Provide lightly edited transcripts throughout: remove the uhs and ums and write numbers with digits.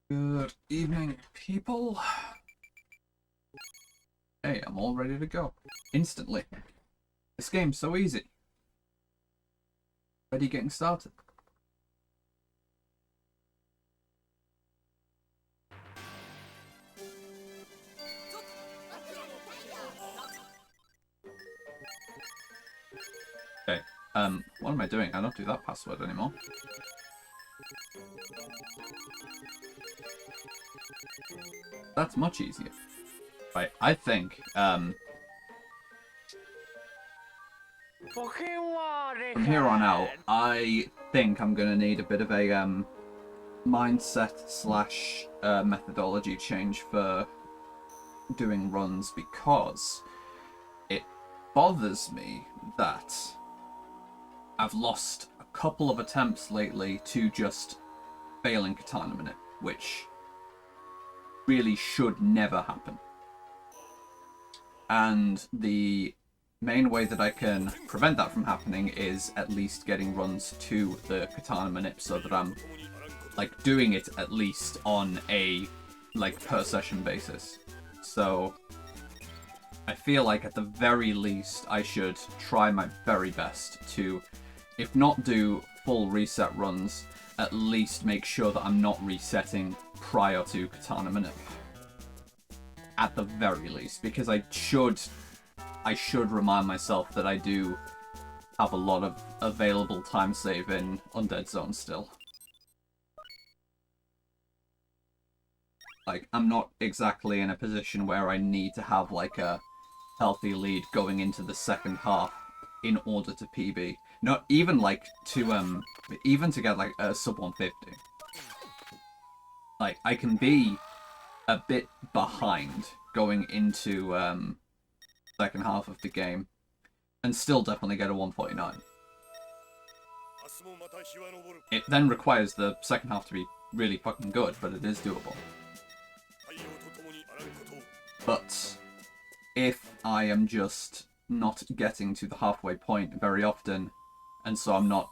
Good evening, people. Hey, I'm all ready to go. Instantly. This game's so easy. Ready getting started. Okay, what am I doing? I don't do that password anymore. That's much easier. Right, I think, from here on out, I think I'm gonna need a bit of a, mindset slash methodology change for doing runs, because it bothers me that I've lost a couple of attempts lately to just failing Katana Minute, which really should never happen. And the main way that I can prevent that from happening is at least getting runs to the Katana Minute, so that I'm like doing it at least on a like per session basis. So I feel like at the very least I should try my very best to, if not do full reset runs, at least make sure that I'm not resetting prior to Katana Minute. At the very least, because I should remind myself that I do have a lot of available time save in Undead Zone still. Like, I'm not exactly in a position where I need to have like a healthy lead going into the second half in order to PB. Not even like to even to get like a sub 150. Like, I can be a bit behind going into second half of the game and still definitely get a 149. It then requires the second half to be really fucking good, but it is doable. But if I am just not getting to the halfway point very often, and so I'm not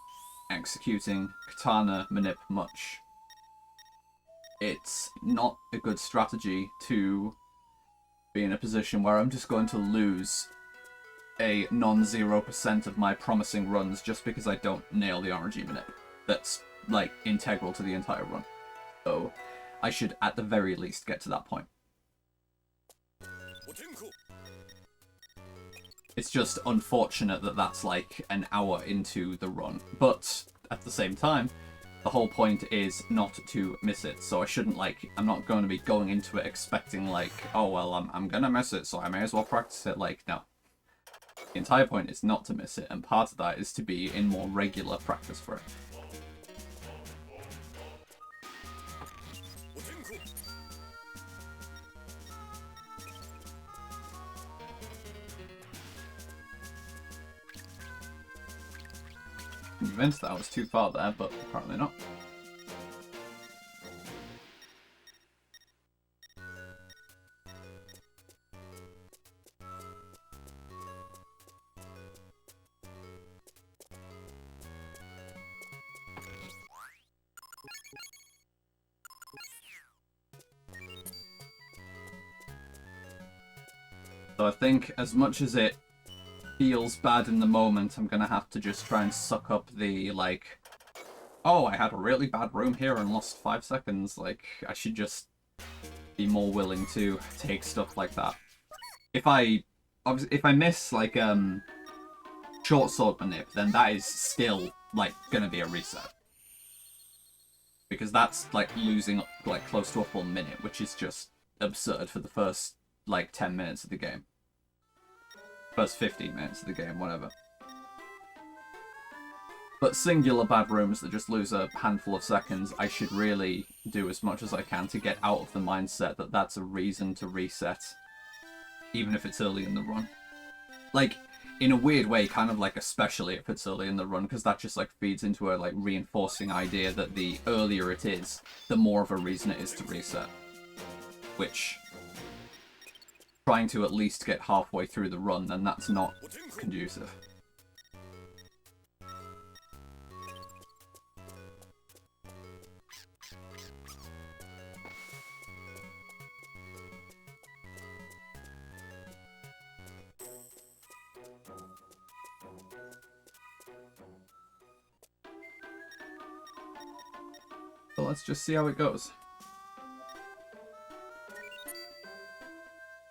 executing Katana Manip much, it's not a good strategy to be in a position where I'm just going to lose a non-0% of my promising runs just because I don't nail the RNG Manip. That's, like, integral to the entire run. So I should, at the very least, get to that point. It's just unfortunate that that's, like, an hour into the run. But, at the same time, the whole point is not to miss it, so I shouldn't, like, I'm not going to be going into it expecting, like, oh, well, I'm gonna miss it, so I may as well practice it. Like, no. The entire point is not to miss it, and part of that is to be in more regular practice for it. I'm convinced that I was too far there, but apparently not. So I think as much as it feels bad in the moment, I'm gonna have to just try and suck up the, like, oh, I had a really bad room here and lost 5 seconds. Like, I should just be more willing to take stuff like that. If I miss, like, short sword manip, then that is still, like, gonna be a reset. Because that's, like, losing, like, close to a full minute, which is just absurd for the first, like, 10 minutes of the game. First 15 minutes of the game, whatever. But singular bad rooms that just lose a handful of seconds, I should really do as much as I can to get out of the mindset that that's a reason to reset, even if it's early in the run. Like, in a weird way, kind of like especially if it's early in the run, because that just like feeds into a like reinforcing idea that the earlier it is, the more of a reason it is to reset. Which, trying to at least get halfway through the run, then that's not conducive. So let's just see how it goes.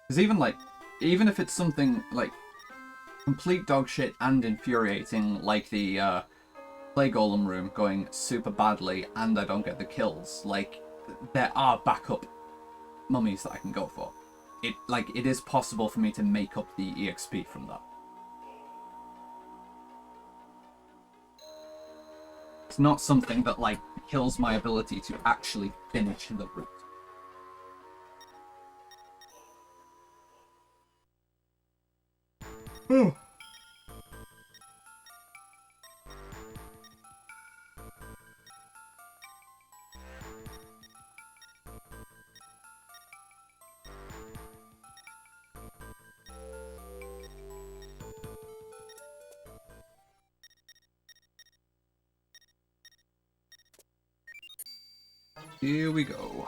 Because even if it's something like complete dog shit and infuriating, like the play golem room going super badly and I don't get the kills, like, there are backup mummies that I can go for. It is possible for me to make up the EXP from that. It's not something that, like, kills my ability to actually finish the route. Here we go.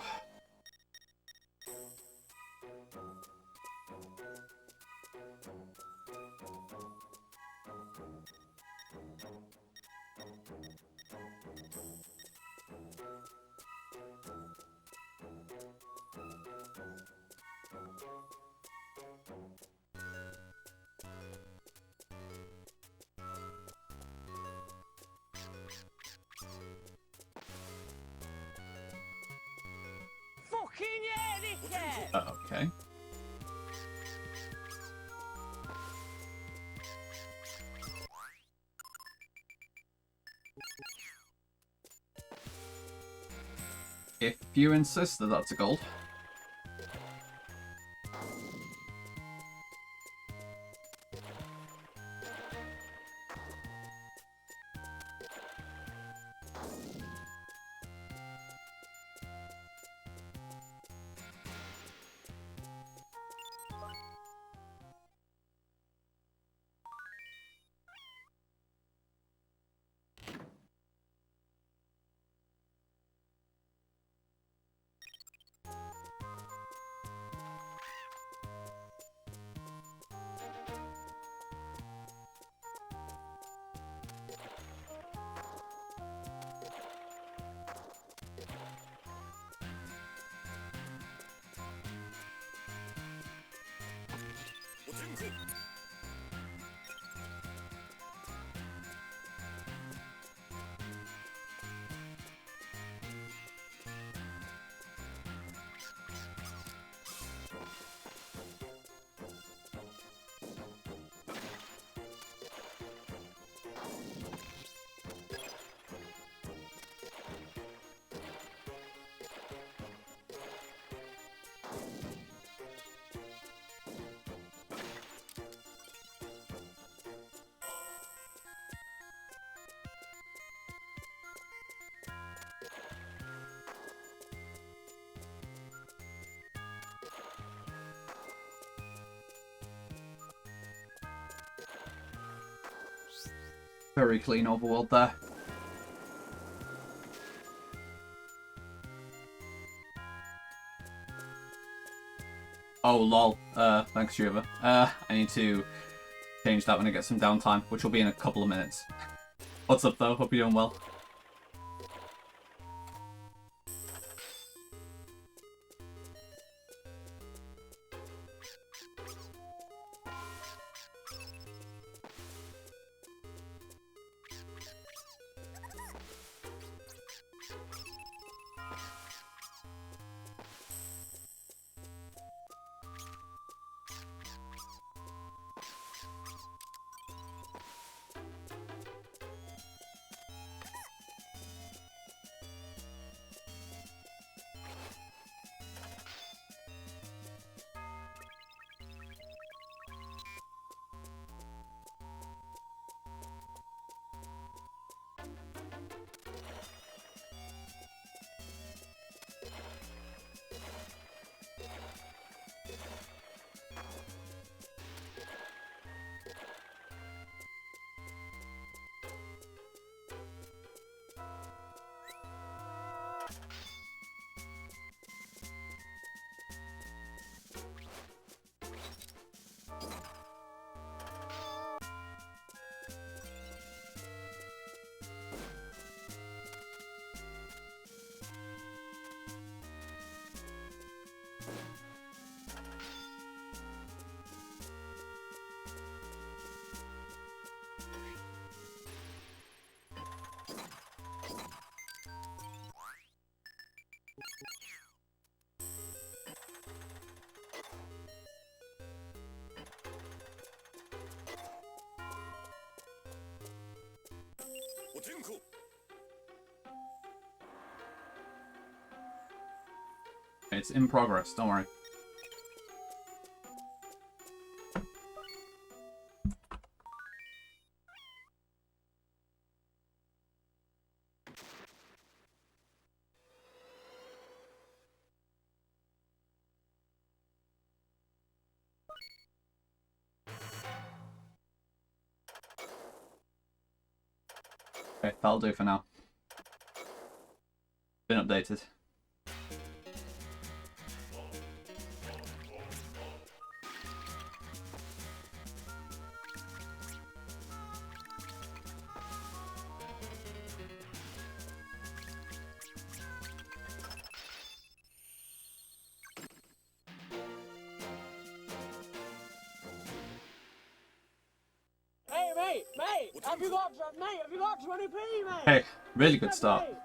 Okay. If you insist that that's a gold. Very clean overworld there. Oh, lol. Thanks, Juva. I need to change that when I get some downtime, which will be in a couple of minutes. What's up, though? Hope you're doing well. It's in progress, don't worry. Okay, that'll do for now. Been updated. Mate, have you got 20p, mate? Hey, really good start. Mate.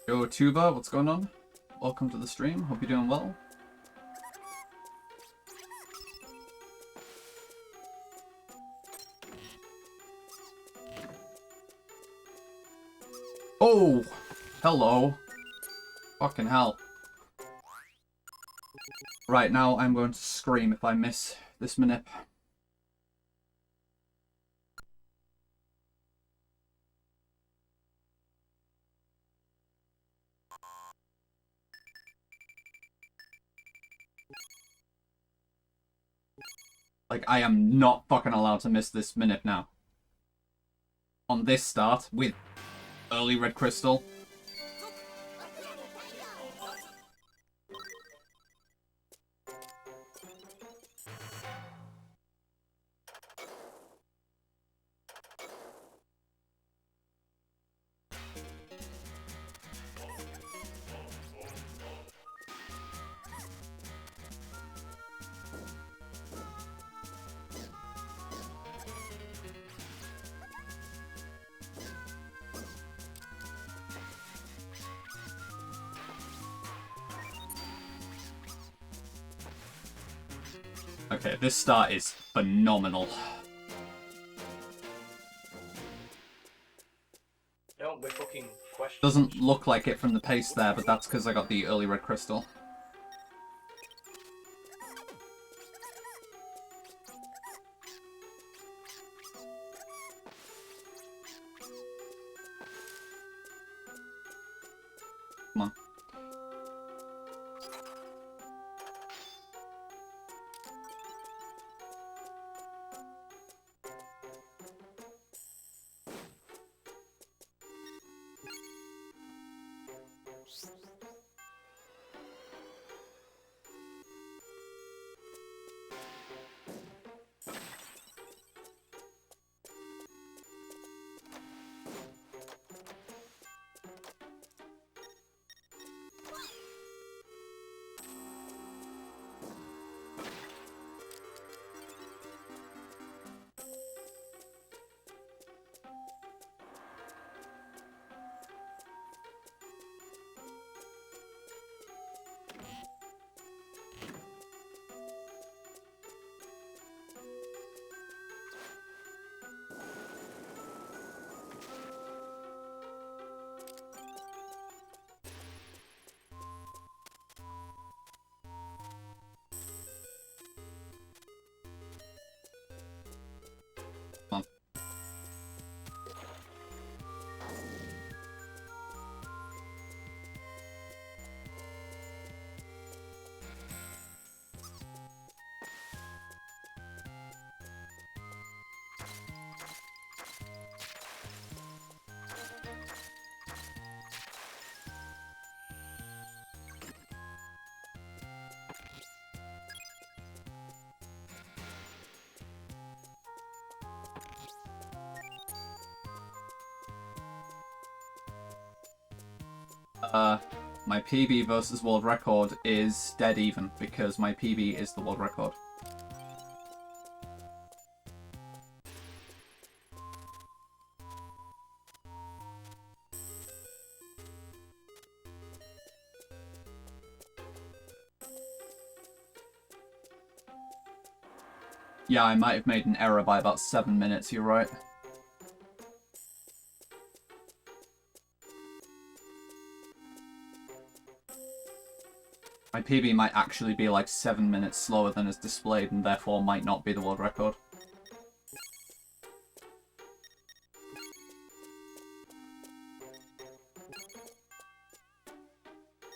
Yo, Tuba, what's going on? Welcome to the stream. Hope you're doing well. Oh, hello. Fucking hell. Right, now I'm going to scream if I miss this manip. Like, I am not fucking allowed to miss this manip now. On this start, with early red crystal. Okay, this start is phenomenal. Don't be fucking questioning. Doesn't look like it from the pace there, but that's because I got the early red crystal. Come on. My PB versus world record is dead even, because my PB is the world record. Yeah, I might have made an error by about 7 minutes, you're right. My PB might actually be like 7 minutes slower than is displayed and therefore might not be the world record.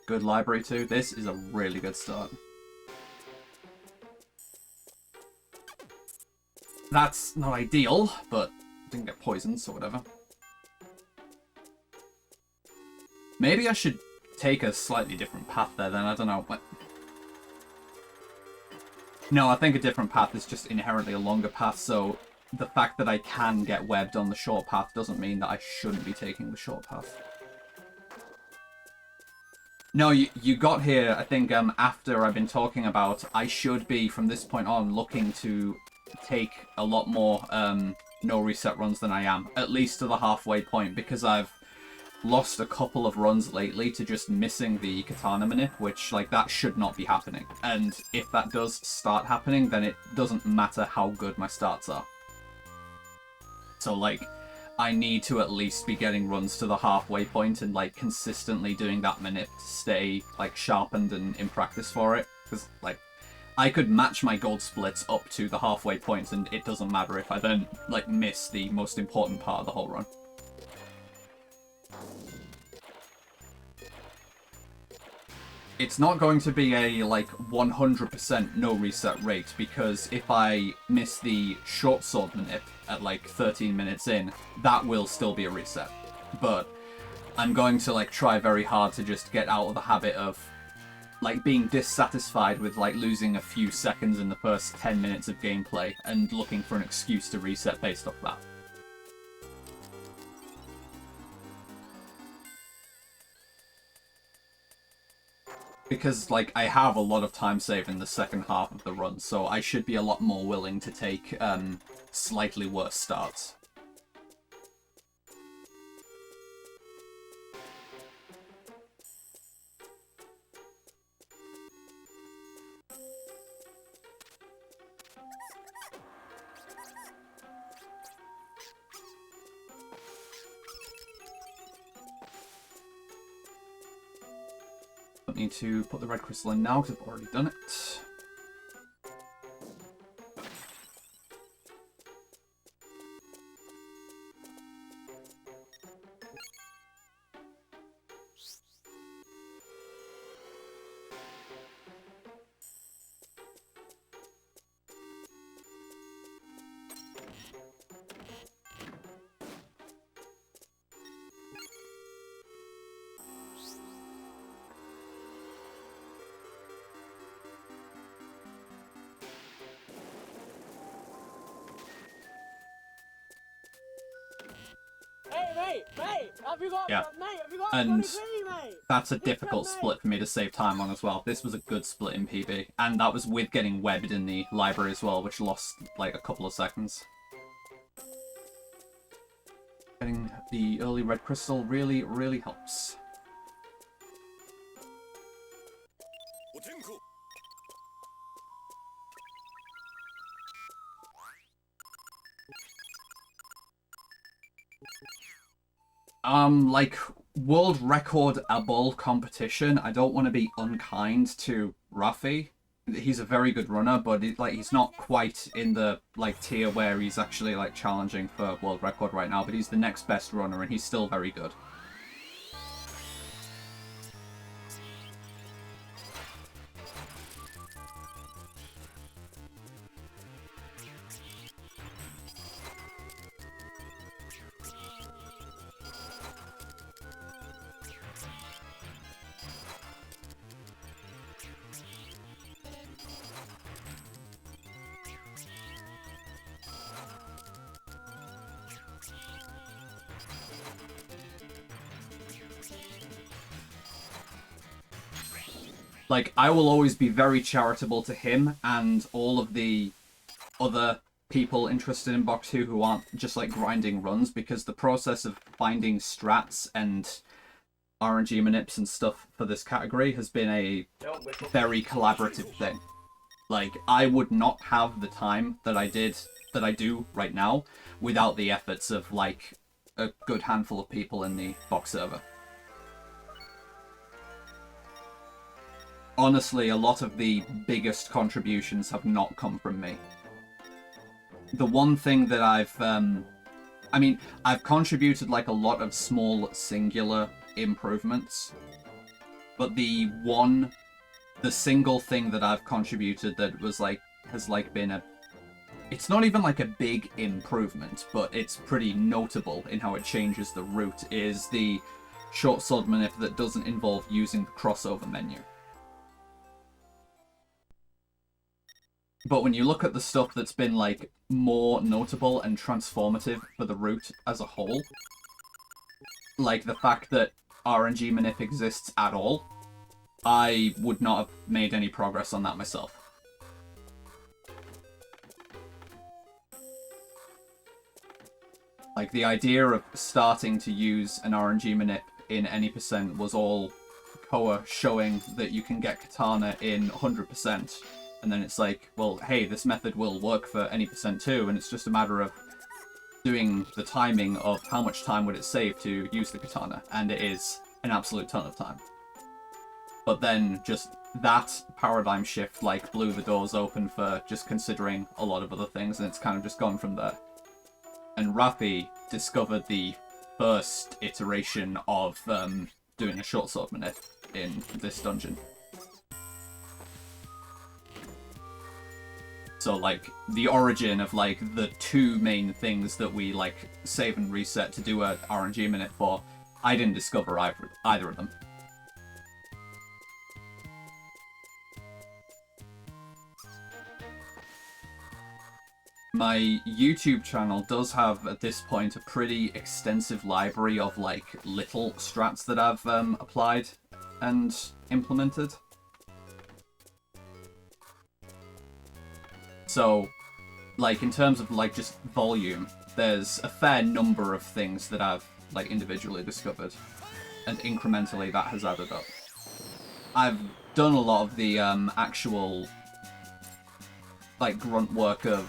Good library too. This is a really good start. That's not ideal, but didn't get poisoned, so whatever. Maybe I should take a slightly different path there then, I don't know. But... No, I think a different path is just inherently a longer path, so the fact that I can get webbed on the short path doesn't mean that I shouldn't be taking the short path. No, you got here, I think, after I've been talking about I should be, from this point on, looking to take a lot more no reset runs than I am, at least to the halfway point, because I've lost a couple of runs lately to just missing the katana manip, which, like, that should not be happening. And if that does start happening, then it doesn't matter how good my starts are. So, like, I need to at least be getting runs to the halfway point and, like, consistently doing that manip to stay, like, sharpened and in practice for it. Because, like, I could match my gold splits up to the halfway point and it doesn't matter if I then, like, miss the most important part of the whole run. It's not going to be a, like, 100% no reset rate, because if I miss the short sword manip at, like, 13 minutes in, that will still be a reset. But I'm going to, like, try very hard to just get out of the habit of, like, being dissatisfied with, like, losing a few seconds in the first 10 minutes of gameplay and looking for an excuse to reset based off that. Because, like, I have a lot of time saved in the second half of the run, so I should be a lot more willing to take slightly worse starts. Don't need to put the red crystal in now because I've already done it. Mate, have you got, Yeah. mate, have you got And 20p, mate? that's a difficult split for me to save time on as well. This was a good split in PB, and that was with getting webbed in the library as well, which lost like a couple of seconds. Getting the early red crystal really, really helps. Like, world record Abol competition, I don't want to be unkind to Rafi. He's a very good runner, but he's not quite in the, like, tier where he's actually, like, challenging for world record right now, but he's the next best runner, and he's still very good. Like, I will always be very charitable to him and all of the other people interested in Box 2 who aren't just, like, grinding runs, because the process of finding strats and RNG manips and stuff for this category has been a very collaborative thing. Like, I would not have the time that I do right now without the efforts of, like, a good handful of people in the Box server. Honestly, a lot of the biggest contributions have not come from me. The one thing that I've contributed, like, a lot of small singular improvements, but the single thing that I've contributed that was, like, has, like, been it's not even, like, a big improvement, but it's pretty notable in how it changes the route, is the short sword manip that doesn't involve using the crossover menu. But when you look at the stuff that's been, like, more notable and transformative for the route as a whole, like the fact that RNG manip exists at all, I would not have made any progress on that myself. Like, the idea of starting to use an RNG manip in any percent was all Koa showing that you can get Katana in 100%. And then it's like, well, hey, this method will work for any percent too, and it's just a matter of doing the timing of how much time would it save to use the Katana, and it is an absolute ton of time. But then just that paradigm shift, like, blew the doors open for just considering a lot of other things, and it's kind of just gone from there. And Rafi discovered the first iteration of doing a short sword manip in this dungeon. So, like, the origin of, like, the two main things that we, like, save and reset to do a RNG manip for, I didn't discover either of them. My YouTube channel does have, at this point, a pretty extensive library of, like, little strats that I've applied and implemented. So, like, in terms of, like, just volume, there's a fair number of things that I've, like, individually discovered, and incrementally that has added up. I've done a lot of the actual, like, grunt work of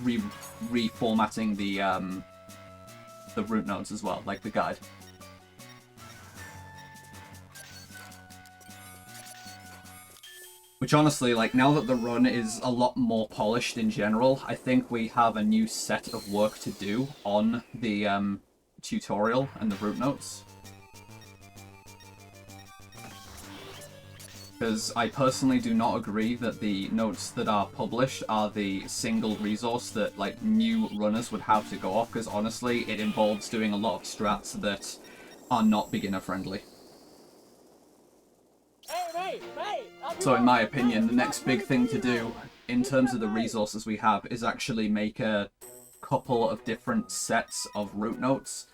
reformatting the root nodes as well, like the guide. Which honestly, like, now that the run is a lot more polished in general, I think we have a new set of work to do on the tutorial and the root notes. Because I personally do not agree that the notes that are published are the single resource that, like, new runners would have to go off, because honestly, it involves doing a lot of strats that are not beginner friendly. So in my opinion, the next big thing to do in terms of the resources we have is actually make a couple of different sets of root notes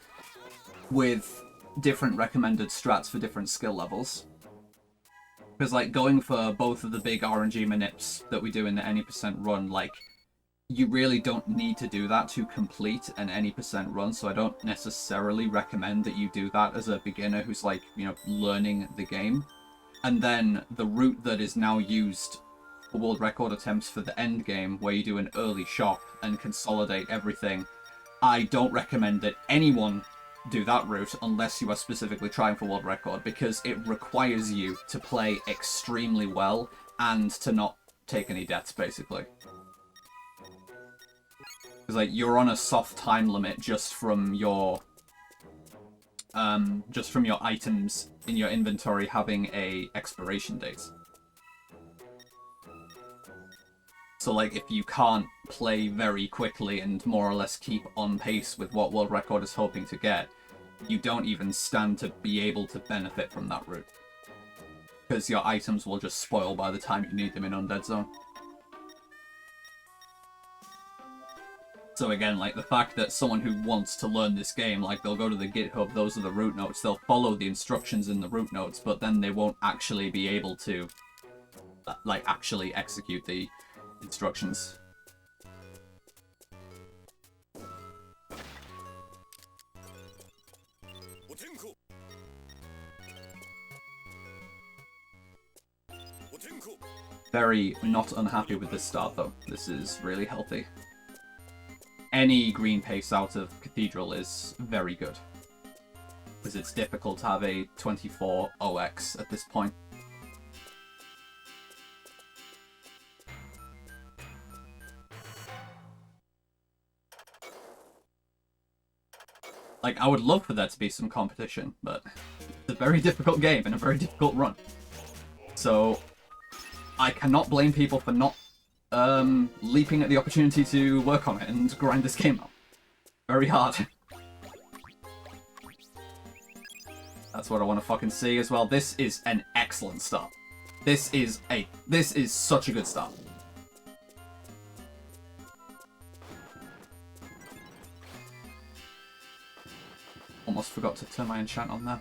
with different recommended strats for different skill levels. Because, like, going for both of the big RNG manips that we do in the any percent run, like, you really don't need to do that to complete an any percent run, so I don't necessarily recommend that you do that as a beginner who's, like, you know, learning the game. And then the route that is now used for world record attempts for the end game, where you do an early shop and consolidate everything, I don't recommend that anyone do that route unless you are specifically trying for world record, because it requires you to play extremely well and to not take any deaths, basically. Because, like, you're on a soft time limit just from your items in your inventory having a expiration date. So, like, if you can't play very quickly and more or less keep on pace with what world record is hoping to get, you don't even stand to be able to benefit from that route. Because your items will just spoil by the time you need them in Undead Zone. So again, like, the fact that someone who wants to learn this game, like, they'll go to the GitHub, those are the root notes, they'll follow the instructions in the root notes, but then they won't actually be able to like, actually execute the instructions. Very not unhappy with this start, though. This is really healthy. Any green pace out of Cathedral is very good, because it's difficult to have a 24 OX at this point. Like, I would love for there to be some competition, but it's a very difficult game and a very difficult run. So, I cannot blame people for not leaping at the opportunity to work on it and grind this game out. Very hard. That's what I want to fucking see as well. This is an excellent start. This is such a good start. Almost forgot to turn my enchant on there.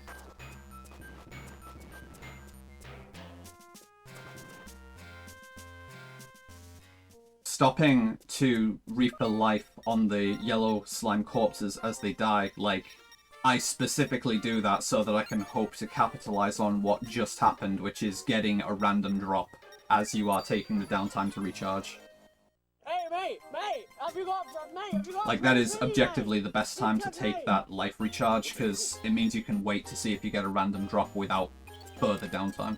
Stopping to refill life on the yellow slime corpses as they die, like, I specifically do that so that I can hope to capitalize on what just happened, which is getting a random drop as you are taking the downtime to recharge. Hey, mate, have you got Like, that is objectively the best time to take that life recharge, because it means you can wait to see if you get a random drop without further downtime.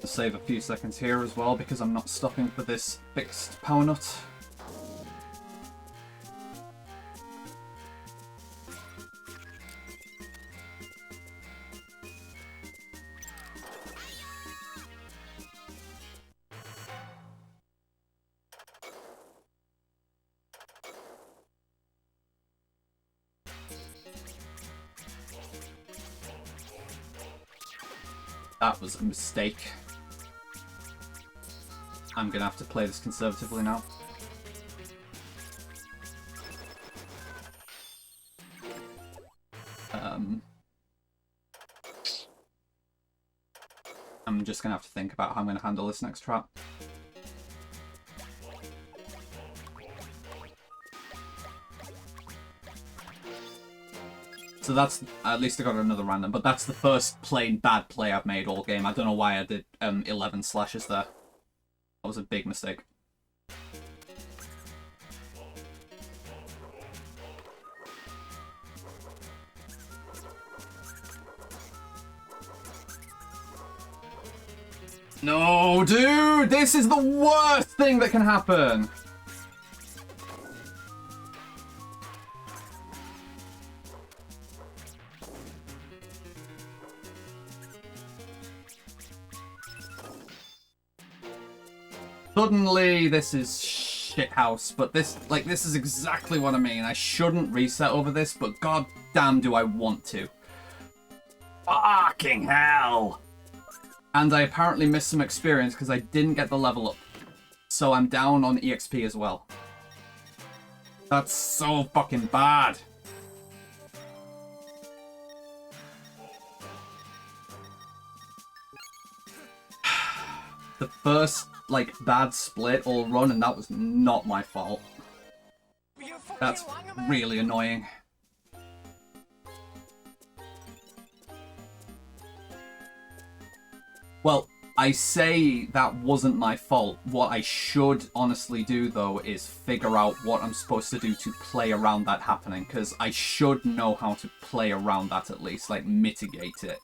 Save a few seconds here as well, because I'm not stopping for this fixed power nut. That was a mistake. I'm gonna have to play this conservatively now. I'm just gonna have to think about how I'm gonna handle this next trap. So that's, at least I got another random, but that's the first plain bad play I've made all game. I don't know why I did 11 slashes there. That was a big mistake. No, dude! This is the worst thing that can happen! Suddenly, this is shithouse, but this is exactly what I mean. I shouldn't reset over this, but god damn do I want to. Fucking hell! And I apparently missed some experience because I didn't get the level up. So I'm down on EXP as well. That's so fucking bad. The first, like, bad split all run, and that was not my fault. That's really annoying. Well, I say that wasn't my fault. What I should honestly do, though, is figure out what I'm supposed to do to play around that happening, because I should know how to play around that at least, like, mitigate it.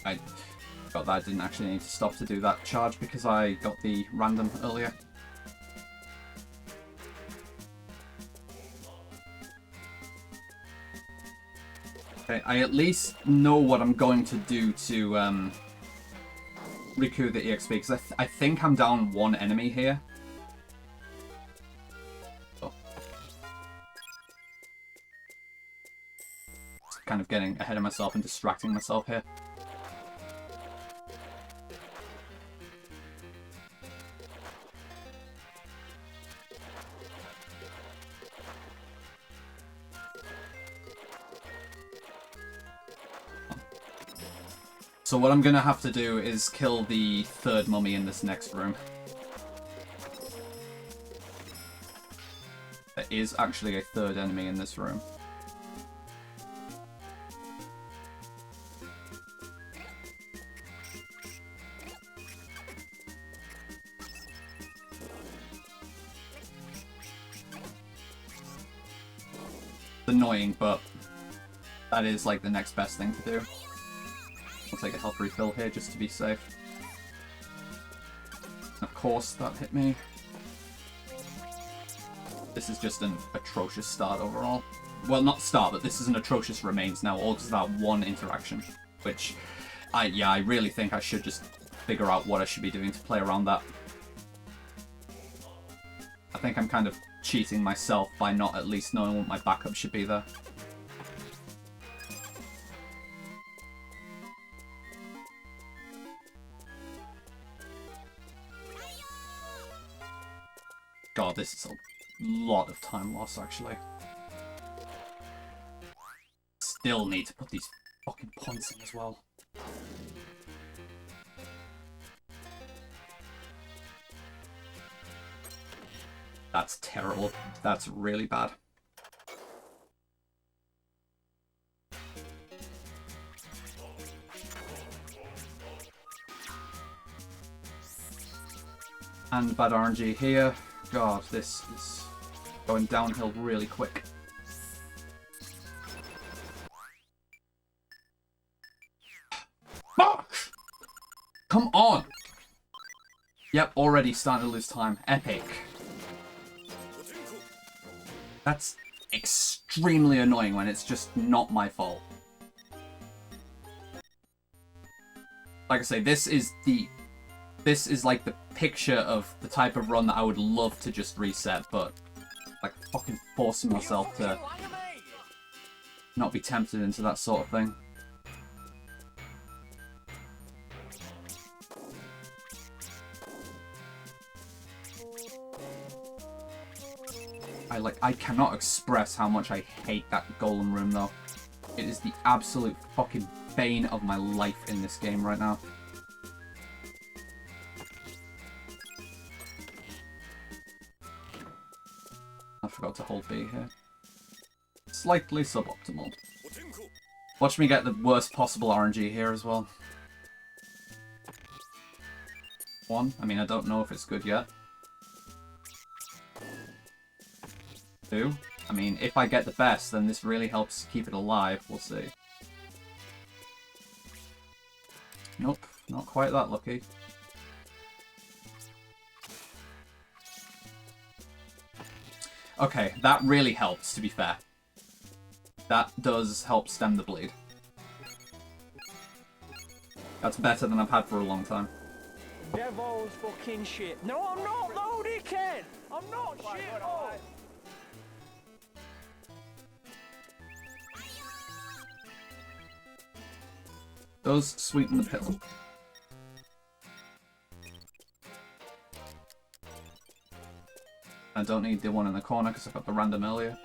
I got that. I didn't actually need to stop to do that charge because I got the random earlier. Okay, I at least know what I'm going to do to recoup the EXP, because I think I'm down one enemy here. Oh. Kind of getting ahead of myself and distracting myself here. So what I'm gonna have to do is kill the third mummy in this next room. There is actually a third enemy in this room. It's annoying, but that is like the next best thing to do. I'll take a health refill here just to be safe. Of course, that hit me. This is just an atrocious start overall. Well, not start, but this is an atrocious remains now, all because of that one interaction. Which, I really think I should just figure out what I should be doing to play around that. I think I'm kind of cheating myself by not at least knowing what my backup should be there. God, this is a lot of time loss, actually. Still need to put these fucking points in as well. That's terrible. That's really bad. And bad RNG here. God, this is going downhill really quick. Fuck! Come on! Yep, already starting to lose time. Epic. That's extremely annoying when it's just not my fault. Like I say, this is like the picture of the type of run that I would love to just reset, but like fucking forcing myself to not be tempted into that sort of thing. I cannot express how much I hate that golem room though. It is the absolute fucking bane of my life in this game right now. I forgot to hold B here. Slightly suboptimal. Watch me get the worst possible RNG here as well. 1. I mean, I don't know if it's good yet. 2. I mean, if I get the best, then this really helps keep it alive. We'll see. Nope, not quite that lucky. Okay, that really helps, to be fair. That does help stem the bleed. That's better than I've had for a long time. Devil's fucking shit. No, I'm not, though, dickhead! I'm not shit, oh. Does sweeten the pill. I don't need the one in the corner because I got the random earlier.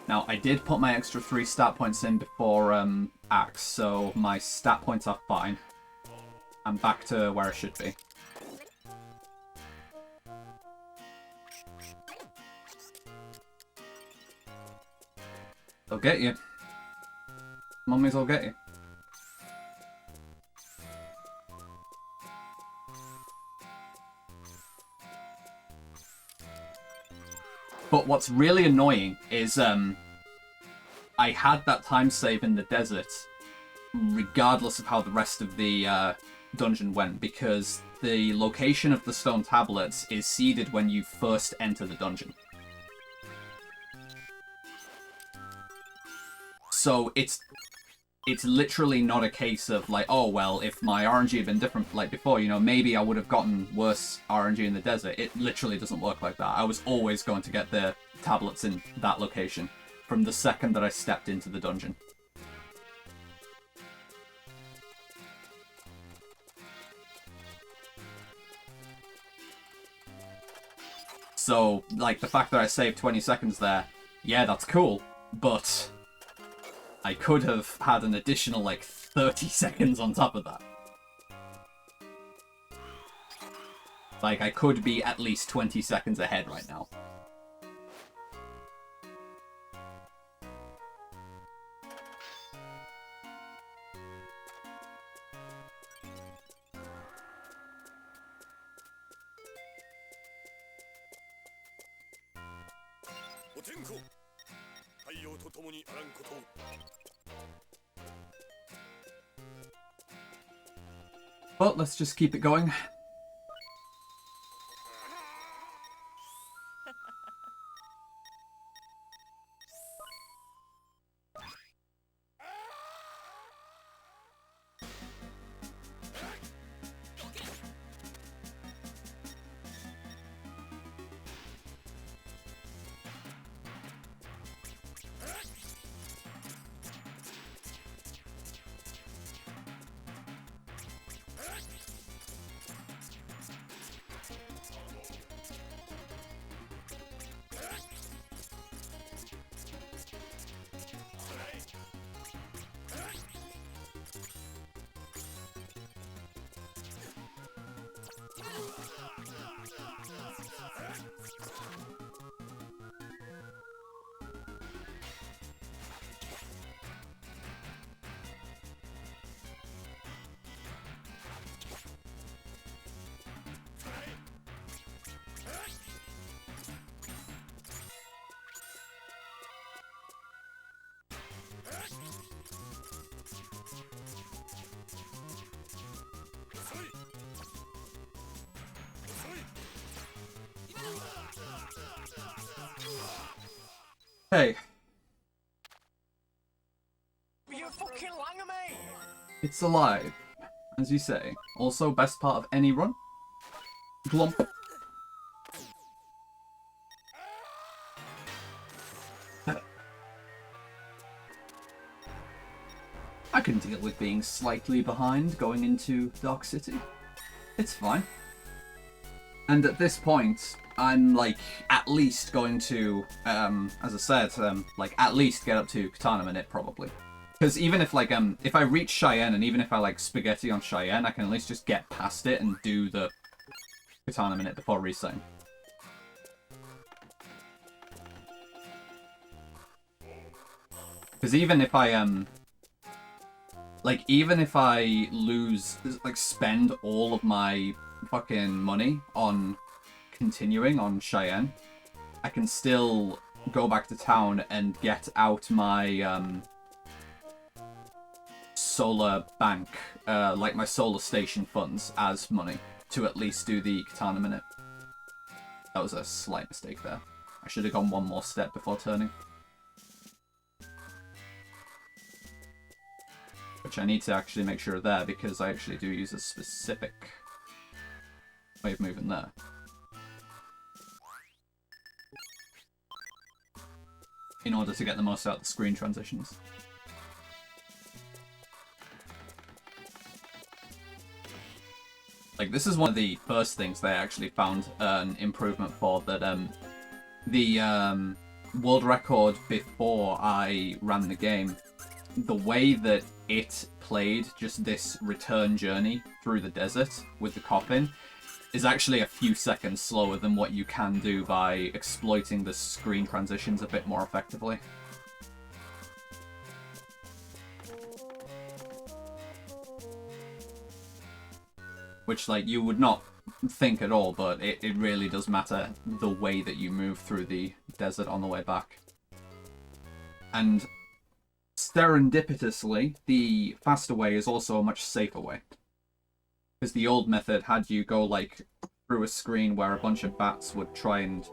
Now, I did put my extra 3 stat points in before Axe, so my stat points are fine. I'm back to where I should be. They'll get you. Mummies will get you. But what's really annoying is I had that time save in the desert regardless of how the rest of the dungeon went, because the location of the stone tablets is seeded when you first enter the dungeon. So it's literally not a case of like, oh well, if my RNG had been different like before, you know, maybe I would have gotten worse RNG in the desert. It literally doesn't work like that. I was always going to get the tablets in that location from the second that I stepped into the dungeon. So, like, the fact that I saved 20 seconds there, yeah, that's cool, but I could have had an additional, like, 30 seconds on top of that. Like, I could be at least 20 seconds ahead right now. Well, let's just keep it going. Hey. You fucking lang of me! It's alive, as you say. Also, best part of any run. Glump. I can deal with being slightly behind going into Dark City. It's fine. And at this point, I'm like at least going to, as I said, like at least get up to Katana Minute probably. Because even if like if I reach Cheyenne and even if I like spaghetti on Cheyenne, I can at least just get past it and do the Katana Minute before resetting. Because even if I like even if I lose, like spend all of my fucking money on continuing on Cheyenne, I can still go back to town and get out my solar bank, like my solar station funds as money to at least do the Katana Minute. That was a slight mistake there. I should have gone one more step before turning. Which I need to actually make sure there, because I actually do use a specific way of moving there. In order to get the most out of the screen transitions. Like, this is one of the first things they actually found an improvement for, that the world record before I ran the game, the way that it played just this return journey through the desert with the coffin is actually a few seconds slower than what you can do by exploiting the screen transitions a bit more effectively. Which, like, you would not think at all, but it really does matter the way that you move through the desert on the way back. And serendipitously, the faster way is also a much safer way. Because the old method had you go, like, through a screen where a bunch of bats would try and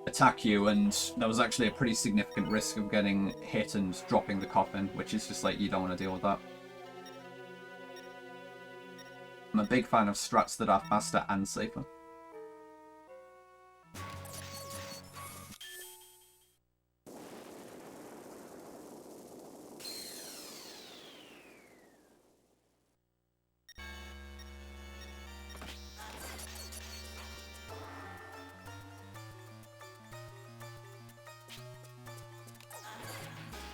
attack you, and there was actually a pretty significant risk of getting hit and dropping the coffin, which is just like, you don't want to deal with that. I'm a big fan of strats that are faster and safer.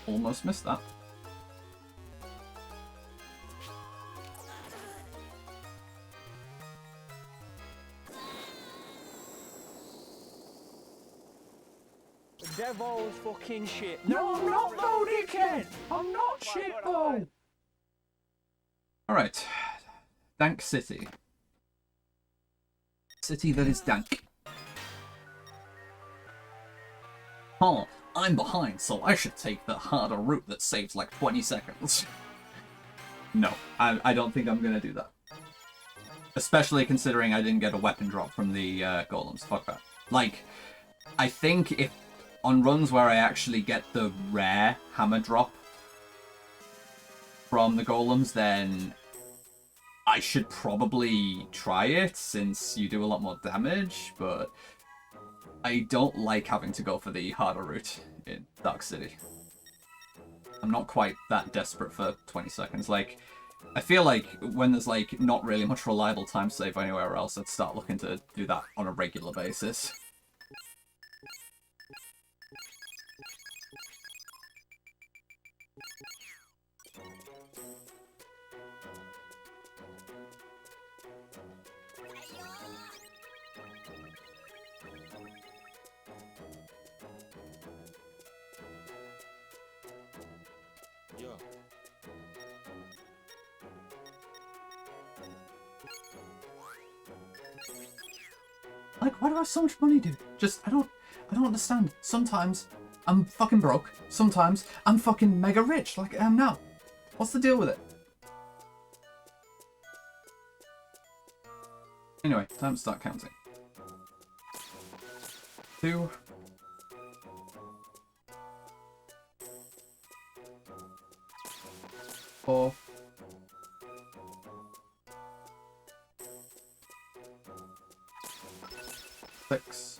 Almost missed that. The devil's fucking shit. No, I'm not though, dickhead! I'm not shit though! Alright. Dank City. City that is dank. Oh, I'm behind, so I should take the harder route that saves like 20 seconds. No, I don't think I'm gonna do that. Especially considering I didn't get a weapon drop from the golems. Fuck that. Like, I think if on runs where I actually get the rare hammer drop from the golems, then I should probably try it, since you do a lot more damage, but I don't like having to go for the harder route in Dark City. I'm not quite that desperate for 20 seconds. Like, I feel like when there's, like, not really much reliable time save anywhere else, I'd start looking to do that on a regular basis. Like, why do I have so much money, dude? Just, I don't understand. Sometimes I'm fucking broke. Sometimes I'm fucking mega rich, like I am now. What's the deal with it? Anyway, time to start counting. 2. 4. 6.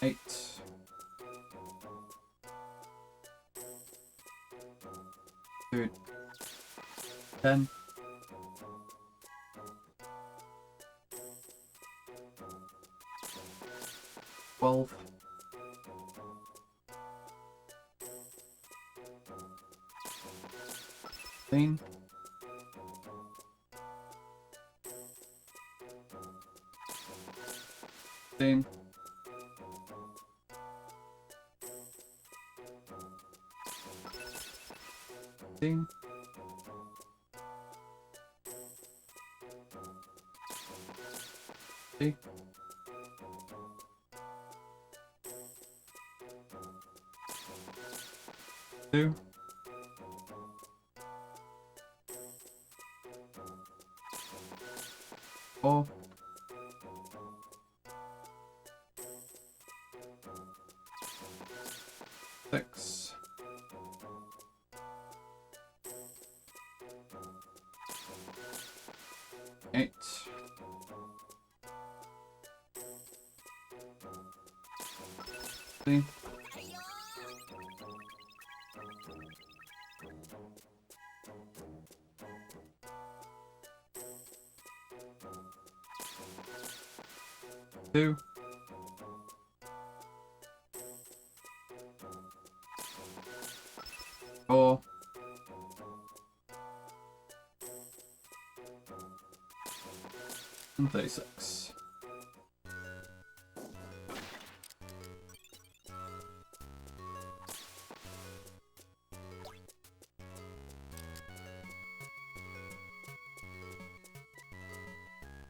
8. 2. 10. 12. 13. 15. 16. 17. 2. 4. 6. 8. 9. 2. 4. 36.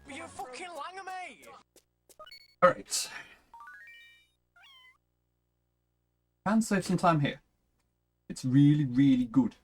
You fucking lang of me! Alright. Can save some time here. It's really, really good.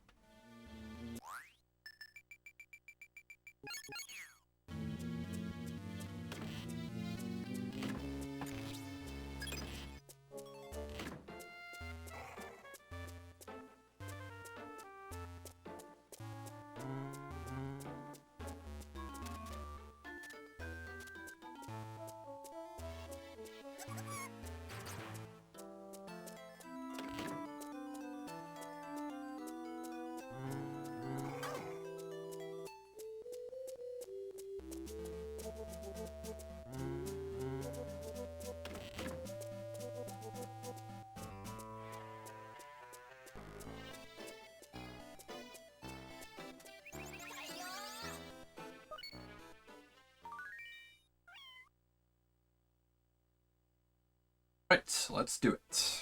Right, let's do it.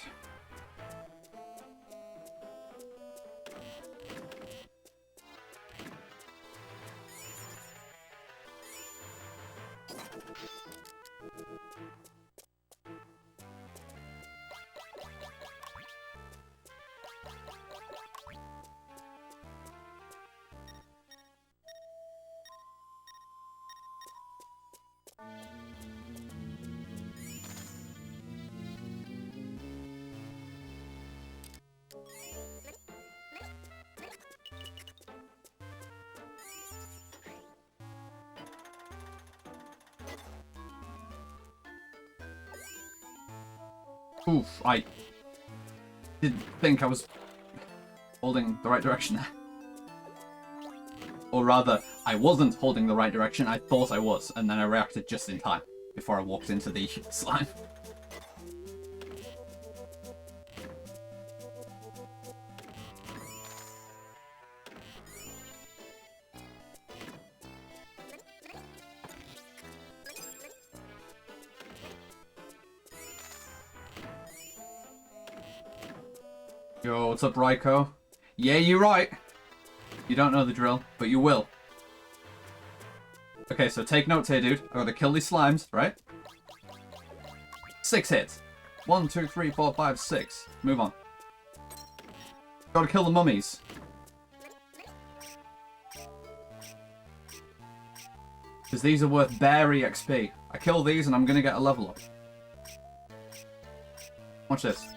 Oof, I didn't think I was holding the right direction there. Or rather, I wasn't holding the right direction, I thought I was, and then I reacted just in time before I walked into the slime. Yo, what's up, Raiko? Yeah, you're right. You don't know the drill, but you will. Okay, so take notes here, dude. I gotta kill these slimes, right? 6 hits. 1, 2, 3, 4, 5, 6. Move on. Gotta kill the mummies. Because these are worth bare EXP. I kill these and I'm gonna get a level up. Watch this.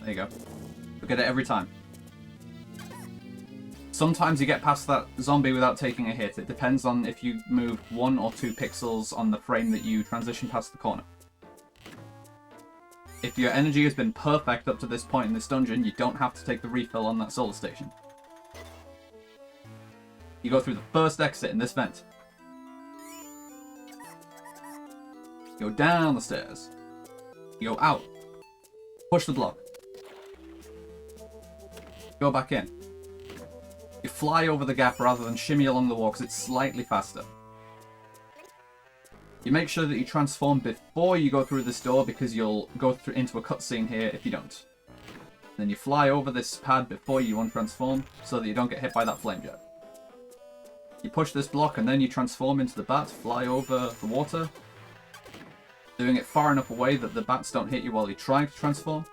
There you go. We get it every time. Sometimes you get past that zombie without taking a hit. It depends on if you move 1 or 2 pixels on the frame that you transition past the corner. If your energy has been perfect up to this point in this dungeon, you don't have to take the refill on that solar station. You go through the first exit in this vent. You go down the stairs. You go out. Push the block. Go back in. You fly over the gap rather than shimmy along the wall because it's slightly faster. You make sure that you transform before you go through this door because you'll go through into a cutscene here if you don't. Then you fly over this pad before you untransform so that you don't get hit by that flame jet. You push this block and then you transform into the bat, fly over the water, doing it far enough away that the bats don't hit you while you're trying to transform.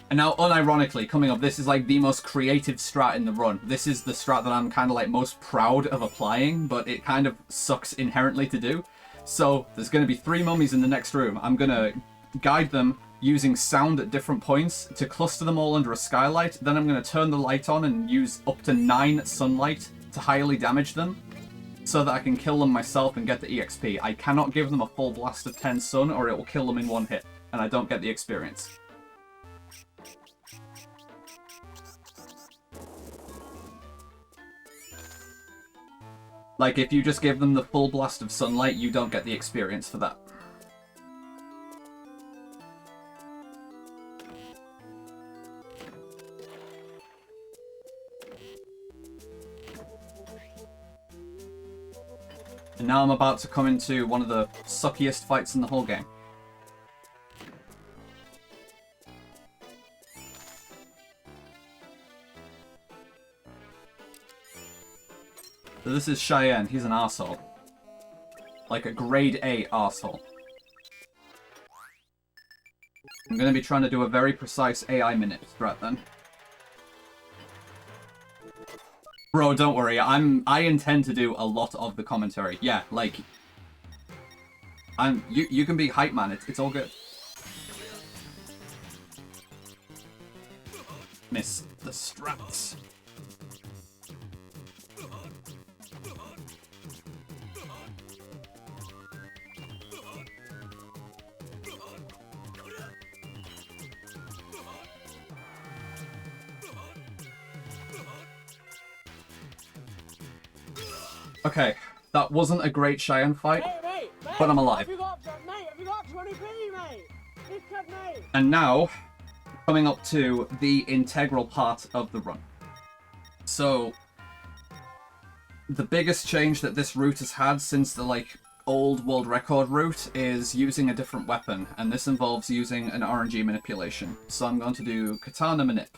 And now, unironically, coming up, this is like the most creative strat in the run. This is the strat that I'm kind of like most proud of applying, but it kind of sucks inherently to do. So, there's going to be 3 mummies in the next room. I'm going to guide them using sound at different points to cluster them all under a skylight. Then I'm going to turn the light on and use up to 9 sunlight to highly damage them so that I can kill them myself and get the EXP. I cannot give them a full blast of 10 sun or it will kill them in 1 hit, and I don't get the experience. Like, if you just give them the full blast of sunlight, you don't get the experience for that. And now I'm about to come into one of the suckiest fights in the whole game. So this is Cheyenne, he's an arsehole. Like a grade A arsehole. I'm going to be trying to do a very precise AI minute strat then. Bro, don't worry. I intend to do a lot of the commentary. Yeah, like you can be hype man. It's all good. Miss the strats. Okay, that wasn't a great Cheyenne fight, Mate, but I'm alive. Have you got 20p, mate? This kid, mate. And now, coming up to the integral part of the run. So, the biggest change that this route has had since the, like, old world record route is using a different weapon, and this involves using an RNG manipulation. So I'm going to do Katana Manip.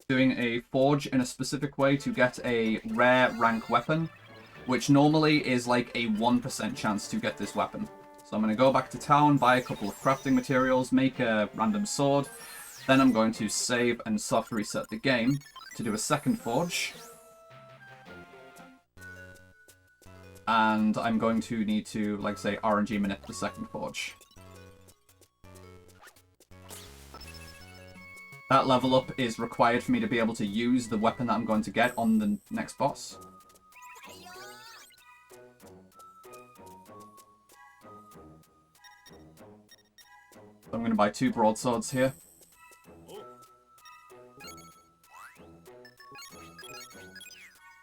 Doing a forge in a specific way to get a rare rank weapon, which normally is like a 1% chance to get this weapon. So I'm going to go back to town, buy a couple of crafting materials, make a random sword, then I'm going to save and soft reset the game to do a second forge. And I'm going to need to, like say, RNG manip the second forge. That level up is required for me to be able to use the weapon that I'm going to get on the next boss. So I'm going to buy 2 broadswords here.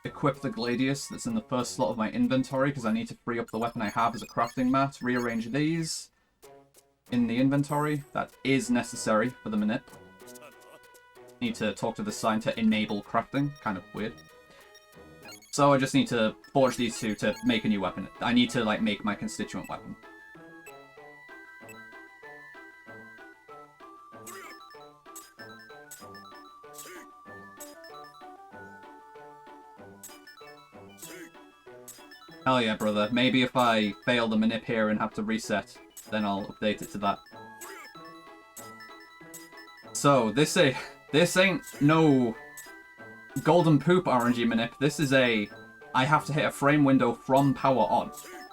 Equip the Gladius that's in the first slot of my inventory because I need to free up the weapon I have as a crafting mat. Rearrange these in the inventory. That is necessary for the manip. Need to talk to the sign to enable crafting. Kind of weird. So I just need to forge these 2 to make a new weapon. I need to, like, make my constituent weapon. Hell yeah, brother. Maybe if I fail the manip here and have to reset, then I'll update it to that. So, this ain't no golden poop RNG manip. This is a... I have to hit a frame window from power on.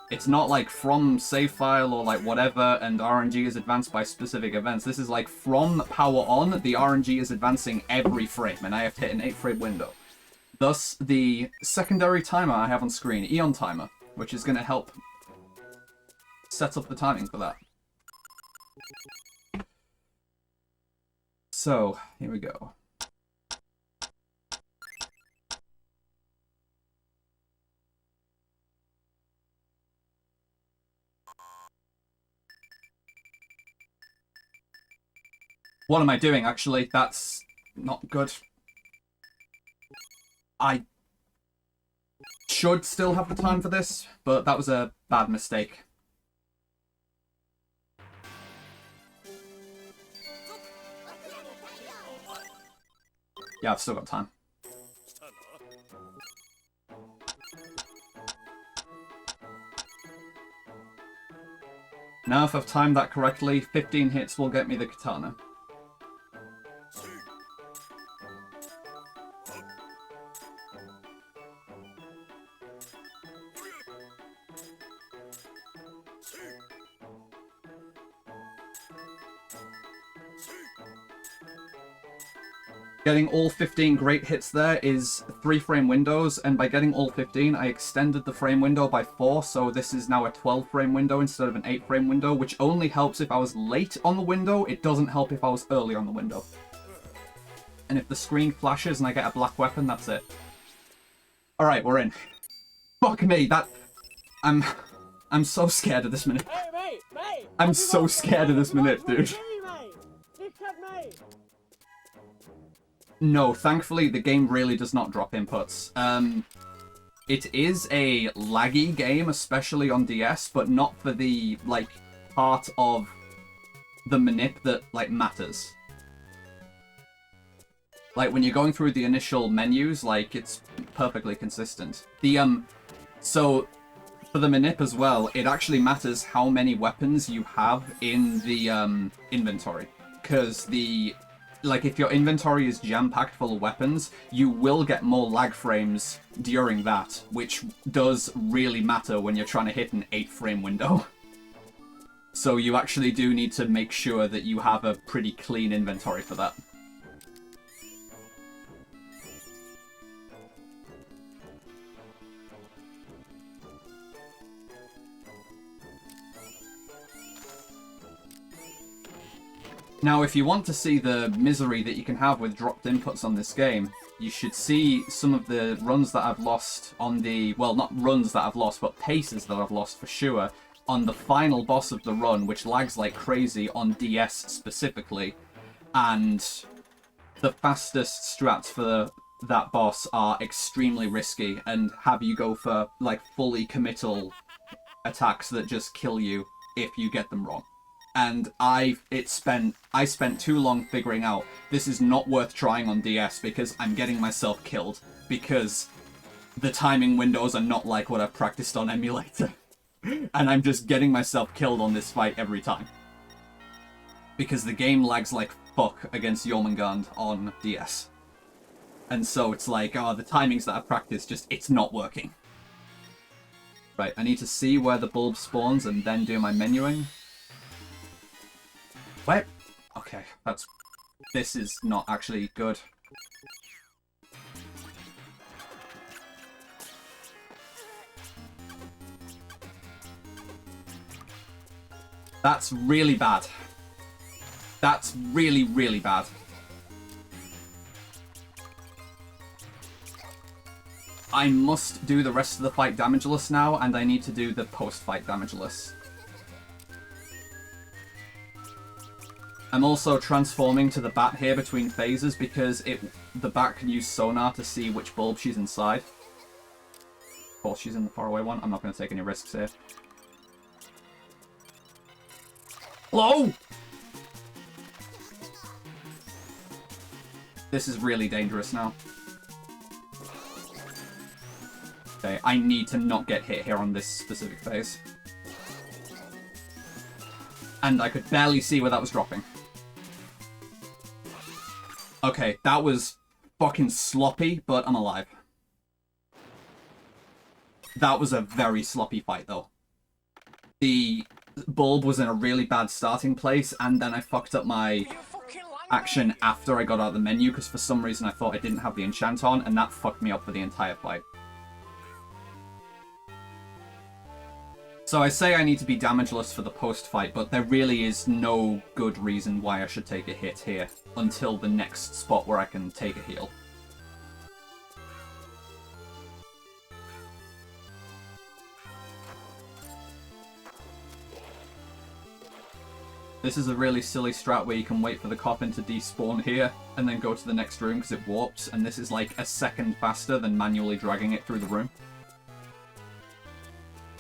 It's not like from save file or like whatever and RNG is advanced by specific events. This is like from power on, the RNG is advancing every frame and I have to hit an 8-frame window. Thus, the secondary timer I have on screen, Eon Timer, which is going to help set up the timing for that. So, here we go. What am I doing, actually? That's not good. I should still have the time for this, but that was a bad mistake. Yeah, I've still got time. Now, if I've timed that correctly, 15 hits will get me the katana. Getting all 15 great hits there is 3-frame windows, and by getting all 15, I extended the frame window by 4, so this is now a 12-frame window instead of an 8-frame window, which only helps if I was late on the window. It doesn't help if I was early on the window. And if the screen flashes and I get a black weapon, that's it. Alright, we're in. Fuck me, that... I'm so scared of this minute. Hey, mate! I'm so scared of this minute, dude. No, thankfully the game really does not drop inputs. It is a laggy game, especially on DS, but not for the, like, part of the manip that, like, matters. Like, when you're going through the initial menus, like, it's perfectly consistent. The, so, For the manip as well, it actually matters how many weapons you have in the inventory. Because if your inventory is jam-packed full of weapons, you will get more lag frames during that, which does really matter when you're trying to hit an 8-frame window. So you actually do need to make sure that you have a pretty clean inventory for that. Now, if you want to see the misery that you can have with dropped inputs on this game, you should see some of the runs that I've lost on the... Well, not runs that I've lost, but paces that I've lost for sure, on the final boss of the run, which lags like crazy on DS specifically. And the fastest strats for that boss are extremely risky and have you go for, like, fully committal attacks that just kill you if you get them wrong. And I spent too long figuring out this is not worth trying on DS because I'm getting myself killed because the timing windows are not like what I've practiced on emulator. And I'm just getting myself killed on this fight every time. Because the game lags like fuck against Jormungand on DS. And so it's like, oh, the timings that I've practiced, it's not working. Right, I need to see where the bulb spawns and then do my menuing. Wait. Okay, this is not actually good. That's really bad. That's really, really bad. I must do the rest of the fight damageless now, and I need to do the post-fight damageless. I'm also transforming to the bat here between phases because the bat can use sonar to see which bulb she's inside. Of course, she's in the faraway one. I'm not going to take any risks here. Hello! This is really dangerous now. Okay, I need to not get hit here on this specific phase. And I could barely see where that was dropping. Okay, that was fucking sloppy, but I'm alive. That was a very sloppy fight, though. The bulb was in a really bad starting place, and then I fucked up my action after I got out of the menu, because for some reason I thought I didn't have the enchant on, and that fucked me up for the entire fight. So I say I need to be damageless for the post-fight, but there really is no good reason why I should take a hit here until the next spot where I can take a heal. This is a really silly strat where you can wait for the coffin to despawn here and then go to the next room because it warps, and this is like a second faster than manually dragging it through the room.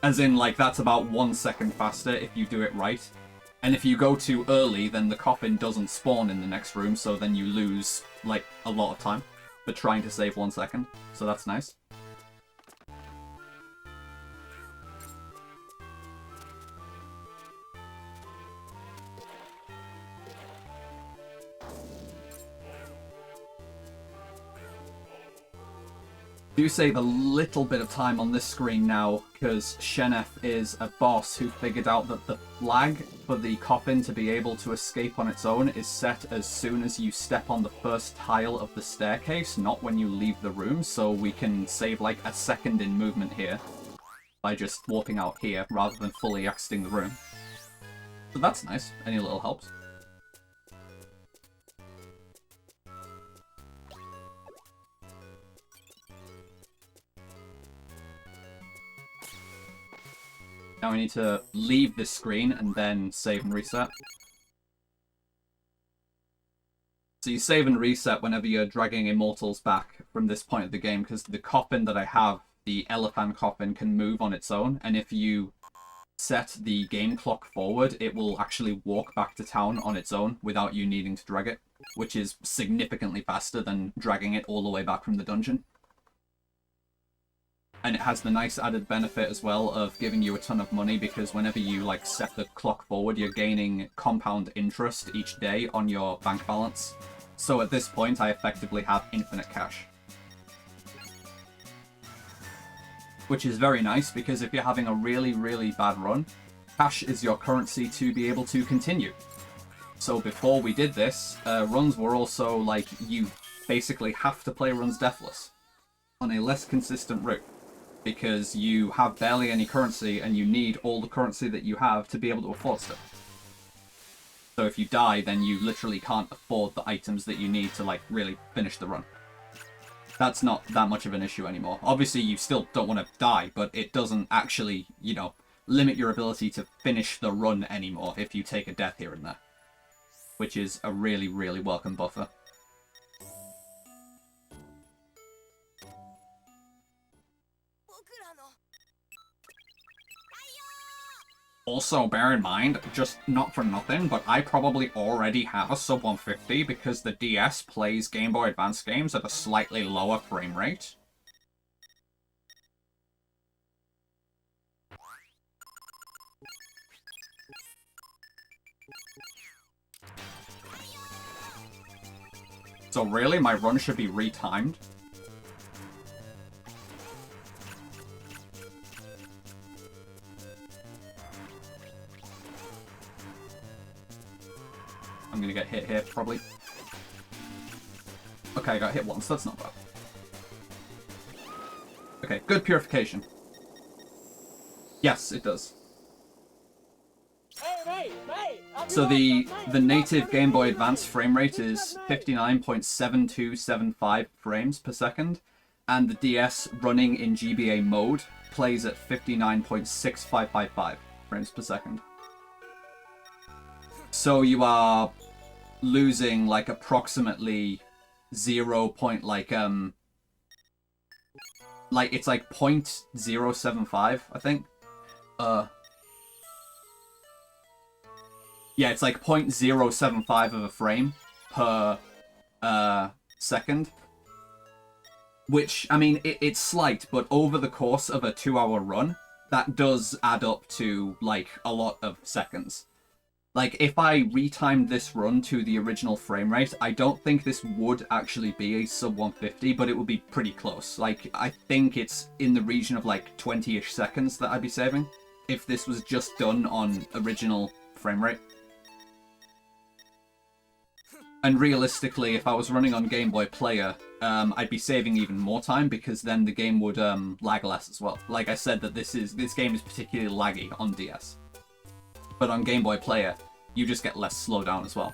As in, like, that's about 1 second faster if you do it right. And if you go too early, then the coffin doesn't spawn in the next room, so then you lose, like, a lot of time for trying to save 1 second. So that's nice. Do save a little bit of time on this screen now, because Shenef is a boss who figured out that the flag for the coffin to be able to escape on its own is set as soon as you step on the first tile of the staircase, not when you leave the room, so we can save like a second in movement here by just warping out here rather than fully exiting the room. So that's nice. Any little helps. Now we need to leave this screen and then save and reset. So you save and reset whenever you're dragging Immortals back from this point of the game, because the coffin that I have, the elephant coffin, can move on its own, and if you set the game clock forward, it will actually walk back to town on its own without you needing to drag it, which is significantly faster than dragging it all the way back from the dungeon. And it has the nice added benefit as well of giving you a ton of money, because whenever you like set the clock forward, you're gaining compound interest each day on your bank balance. So at this point, I effectively have infinite cash. Which is very nice, because if you're having a really, really bad run, cash is your currency to be able to continue. So before we did this, runs were also like, you basically have to play runs deathless on a less consistent route, because you have barely any currency and you need all the currency that you have to be able to afford stuff. So if you die, then you literally can't afford the items that you need to like really finish the run. That's not that much of an issue anymore. Obviously you still don't want to die, but it doesn't actually, you know, limit your ability to finish the run anymore if you take a death here and there. Which is a really, really welcome buffer. Also, bear in mind, just not for nothing, but I probably already have a sub 150 because the DS plays Game Boy Advance games at a slightly lower frame rate. So really, my run should be retimed. I'm gonna get hit here, probably. Okay, I got hit once, that's not bad. Okay, good purification. Yes, it does. So the native Game Boy Advance frame rate is 59.7275 frames per second, and the DS running in GBA mode plays at 59.6555 frames per second. So you are losing like approximately 0. Like it's like 0.075, I think. Yeah, it's like 0.075 of a frame per second. Which, I mean, it's slight, but over the course of a 2-hour run, that does add up to, like, a lot of seconds. Like, if I retimed this run to the original frame rate, I don't think this would actually be a sub 150, but it would be pretty close. Like, I think it's in the region of, like, 20-ish seconds that I'd be saving, if this was just done on original frame rate. And realistically, if I was running on Game Boy Player, I'd be saving even more time, because then the game would lag less as well. Like I said, that this game is particularly laggy on DS. But on Game Boy Player, you just get less slowdown as well.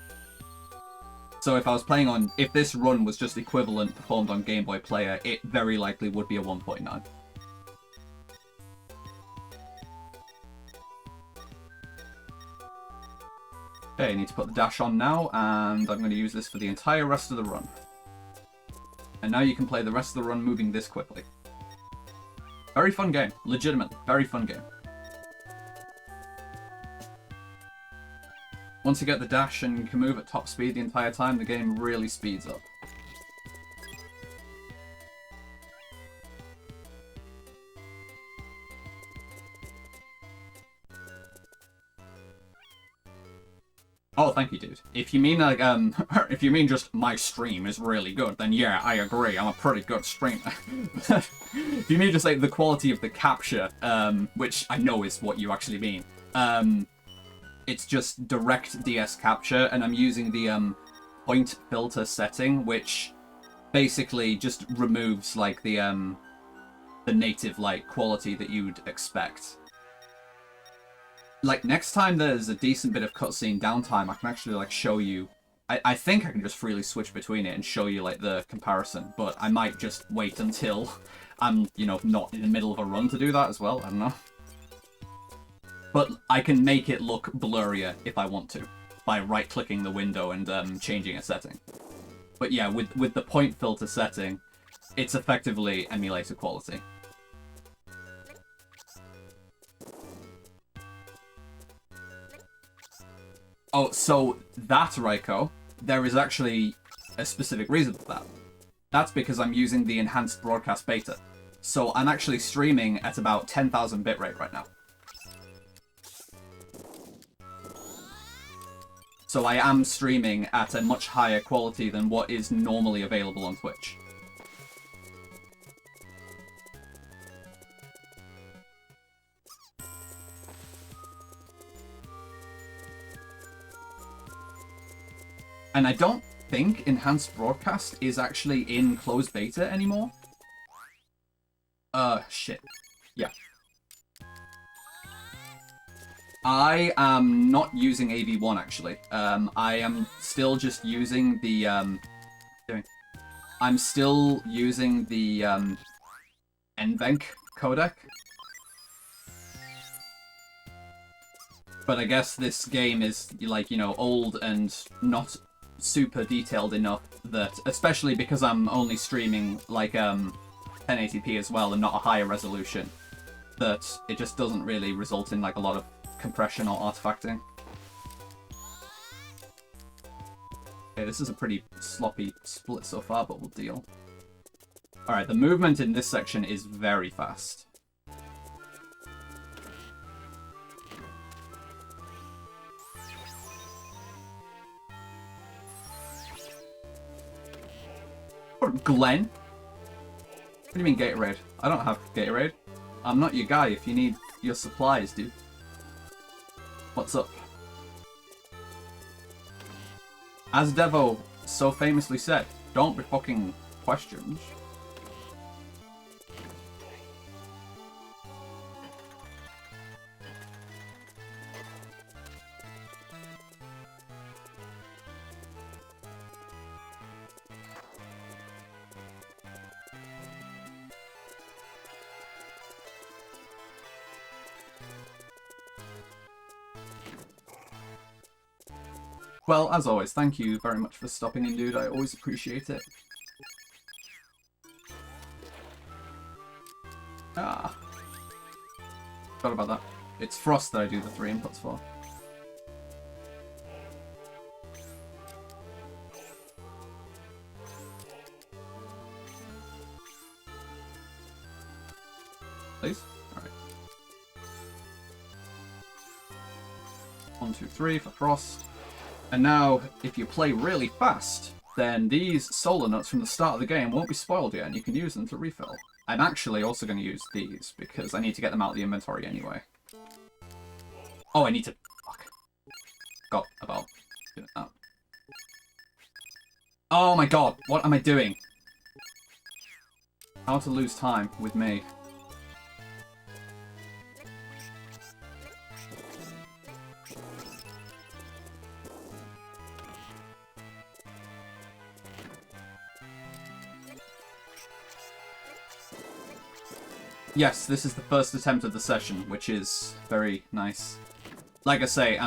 So if I was playing on, if this run was just equivalent performed on Game Boy Player, it very likely would be a 1.9. Okay, I need to put the dash on now, and I'm going to use this for the entire rest of the run. And now you can play the rest of the run moving this quickly. Very fun game. Legitimately, very fun game. Once you get the dash and you can move at top speed the entire time, the game really speeds up. Oh, thank you, dude. If you mean like, if you mean just my stream is really good, then yeah, I agree. I'm a pretty good streamer. If you mean just like the quality of the capture, which I know is what you actually mean, it's just direct DS capture, and I'm using the point filter setting, which basically just removes like the native like quality that you'd expect. Like, next time there's a decent bit of cutscene downtime, I can actually, like, show you... I think I can just freely switch between it and show you, like, the comparison, but I might just wait until I'm, you know, not in the middle of a run to do that as well, I don't know. But I can make it look blurrier if I want to, by right-clicking the window and changing a setting. But yeah, with the point filter setting, it's effectively emulator quality. Oh, so that, Raiko, there is actually a specific reason for that. That's because I'm using the enhanced broadcast beta. So I'm actually streaming at about 10,000 bitrate right now. So I am streaming at a much higher quality than what is normally available on Twitch. And I don't think Enhanced Broadcast is actually in closed beta anymore. Shit. Yeah. I am not using AV1 actually. I am still just using the I'm still using the NVENC codec. But I guess this game is like, you know, old and not super detailed enough that, especially because I'm only streaming like 1080p as well and not a higher resolution, that it just doesn't really result in like a lot of compression or artifacting. Okay, this is a pretty sloppy split so far, but we'll deal. Alright, the movement in this section is very fast. Or Glenn? What do you mean Gatorade? I don't have Gatorade. I'm not your guy if you need your supplies, dude. What's up? As Devo so famously said, don't be fucking questions. Well, as always, thank you very much for stopping in, dude. I always appreciate it. Ah. Forgot about that. It's Frost that I do the 3 inputs for. Please? Alright. 1, 2, 3 for Frost. And now, if you play really fast, then these solar nuts from the start of the game won't be spoiled yet, and you can use them to refill. I'm actually also going to use these, because I need to get them out of the inventory anyway. Oh, I need to... Fuck. Forgot about doing that. Oh my god, what am I doing? How to lose time with me. Yes, this is the first attempt of the session, which is very nice. Like I say,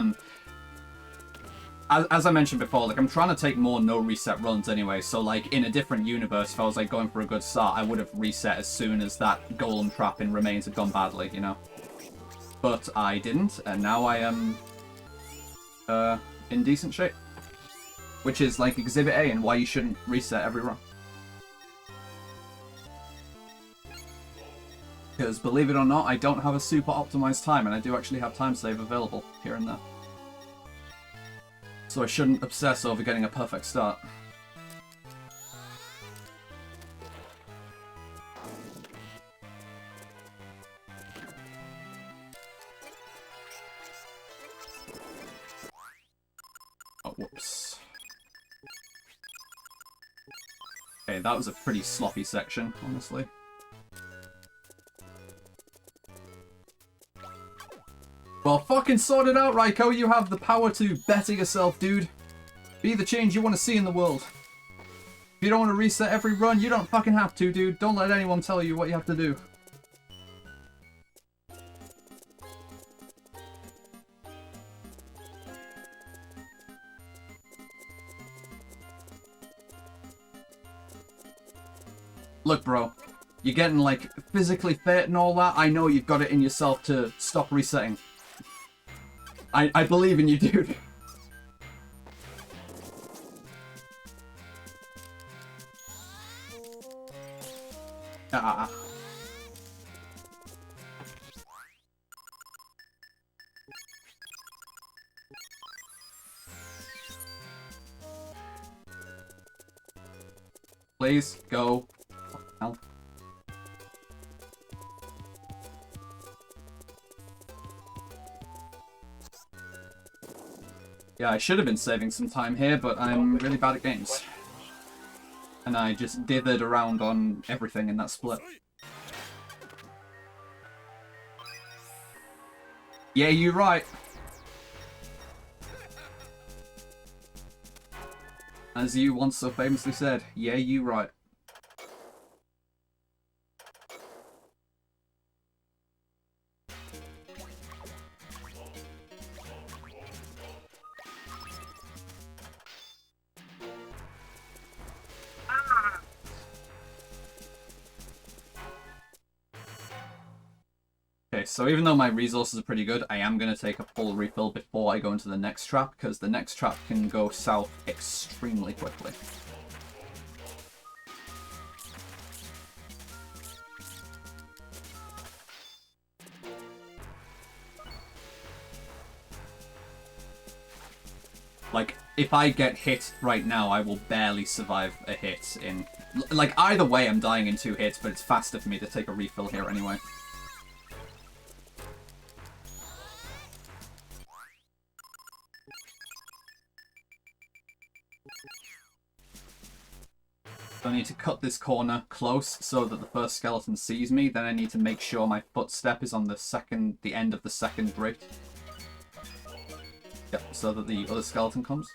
as I mentioned before, like I'm trying to take more no reset runs anyway, so like in a different universe, if I was like going for a good start, I would have reset as soon as that golem trap in Remains had gone badly, you know? But I didn't, and now I am in decent shape. Which is like Exhibit A and why you shouldn't reset every run. Because, believe it or not, I don't have a super optimized time, and I do actually have time save available here and there. So I shouldn't obsess over getting a perfect start. Oh, whoops. Okay, that was a pretty sloppy section, honestly. Well, fucking sort it out, Raiko. You have the power to better yourself, dude. Be the change you want to see in the world. If you don't want to reset every run, you don't fucking have to, dude. Don't let anyone tell you what you have to do. Look, bro. You're getting, like, physically fit and all that. I know you've got it in yourself to stop resetting. I believe in you, dude. Ah. Please, go. Hell. Yeah, I should have been saving some time here, but I'm really bad at games. And I just dithered around on everything in that split. Yeah, you're right. As you once so famously said, yeah, you right. Okay, so even though my resources are pretty good, I am going to take a full refill before I go into the next trap, because the next trap can go south extremely quickly. Like, if I get hit right now, I will barely survive a hit in... Like, either way, I'm dying in 2 hits, but it's faster for me to take a refill here anyway. So I need to cut this corner close so that the first skeleton sees me. Then I need to make sure my footstep is on the end of the second brick. Yep, so that the other skeleton comes.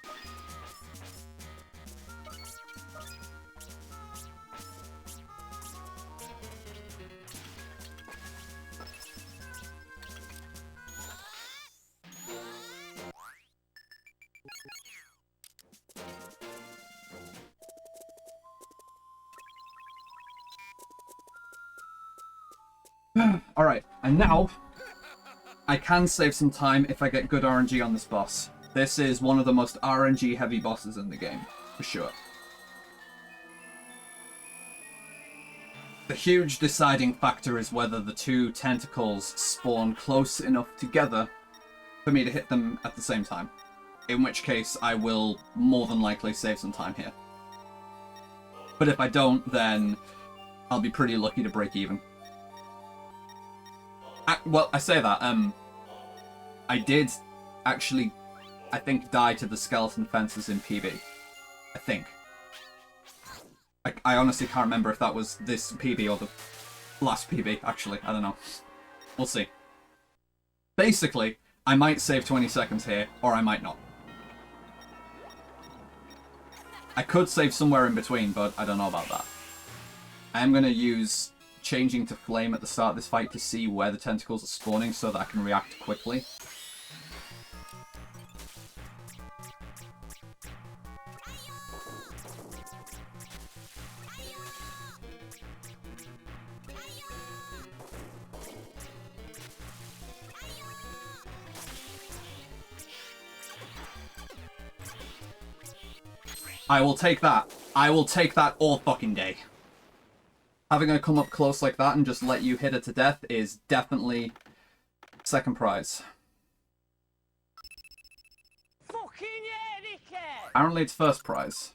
Alright, and now I can save some time if I get good RNG on this boss. This is one of the most RNG heavy bosses in the game, for sure. The huge deciding factor is whether the 2 tentacles spawn close enough together for me to hit them at the same time. In which case, I will more than likely save some time here. But if I don't, then I'll be pretty lucky to break even. Well, I say that, I did actually, I think, die to the skeleton fences in PB. I think. I honestly can't remember if that was this PB or the last PB, actually. I don't know. We'll see. Basically, I might save 20 seconds here, or I might not. I could save somewhere in between, but I don't know about that. I am going to use changing to flame at the start of this fight to see where the tentacles are spawning so that I can react quickly. I will take that. I will take that all fucking day. Having her come up close like that and just let you hit her to death is definitely second prize. Fucking yeah, dickhead! Apparently it's first prize.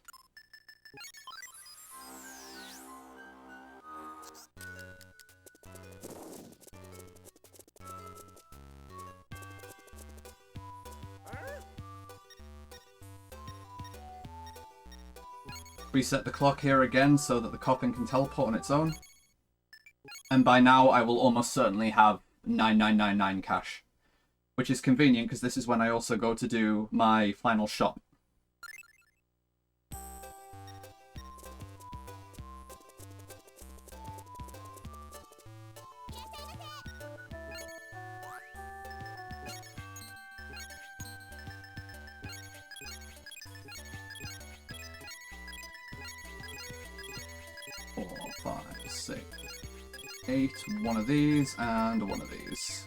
Reset the clock here again so that the coffin can teleport on its own. And by now I will almost certainly have 9999 cash. Which is convenient because this is when I also go to do my final shop. Four, 5, 6, 8, one of these, and one of these.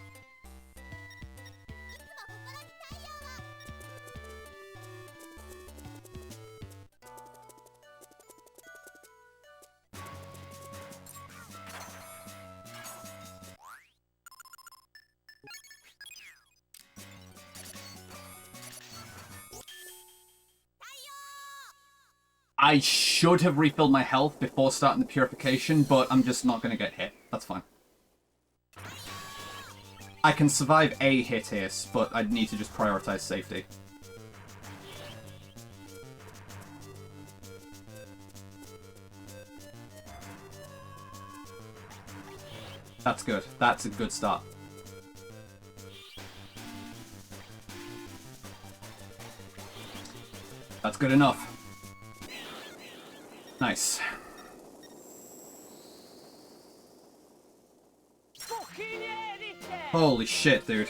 I should have refilled my health before starting the purification, but I'm just not going to get hit. That's fine. I can survive a hit here, but I need to just prioritize safety. That's good. That's a good start. That's good enough. Nice. Holy shit, dude.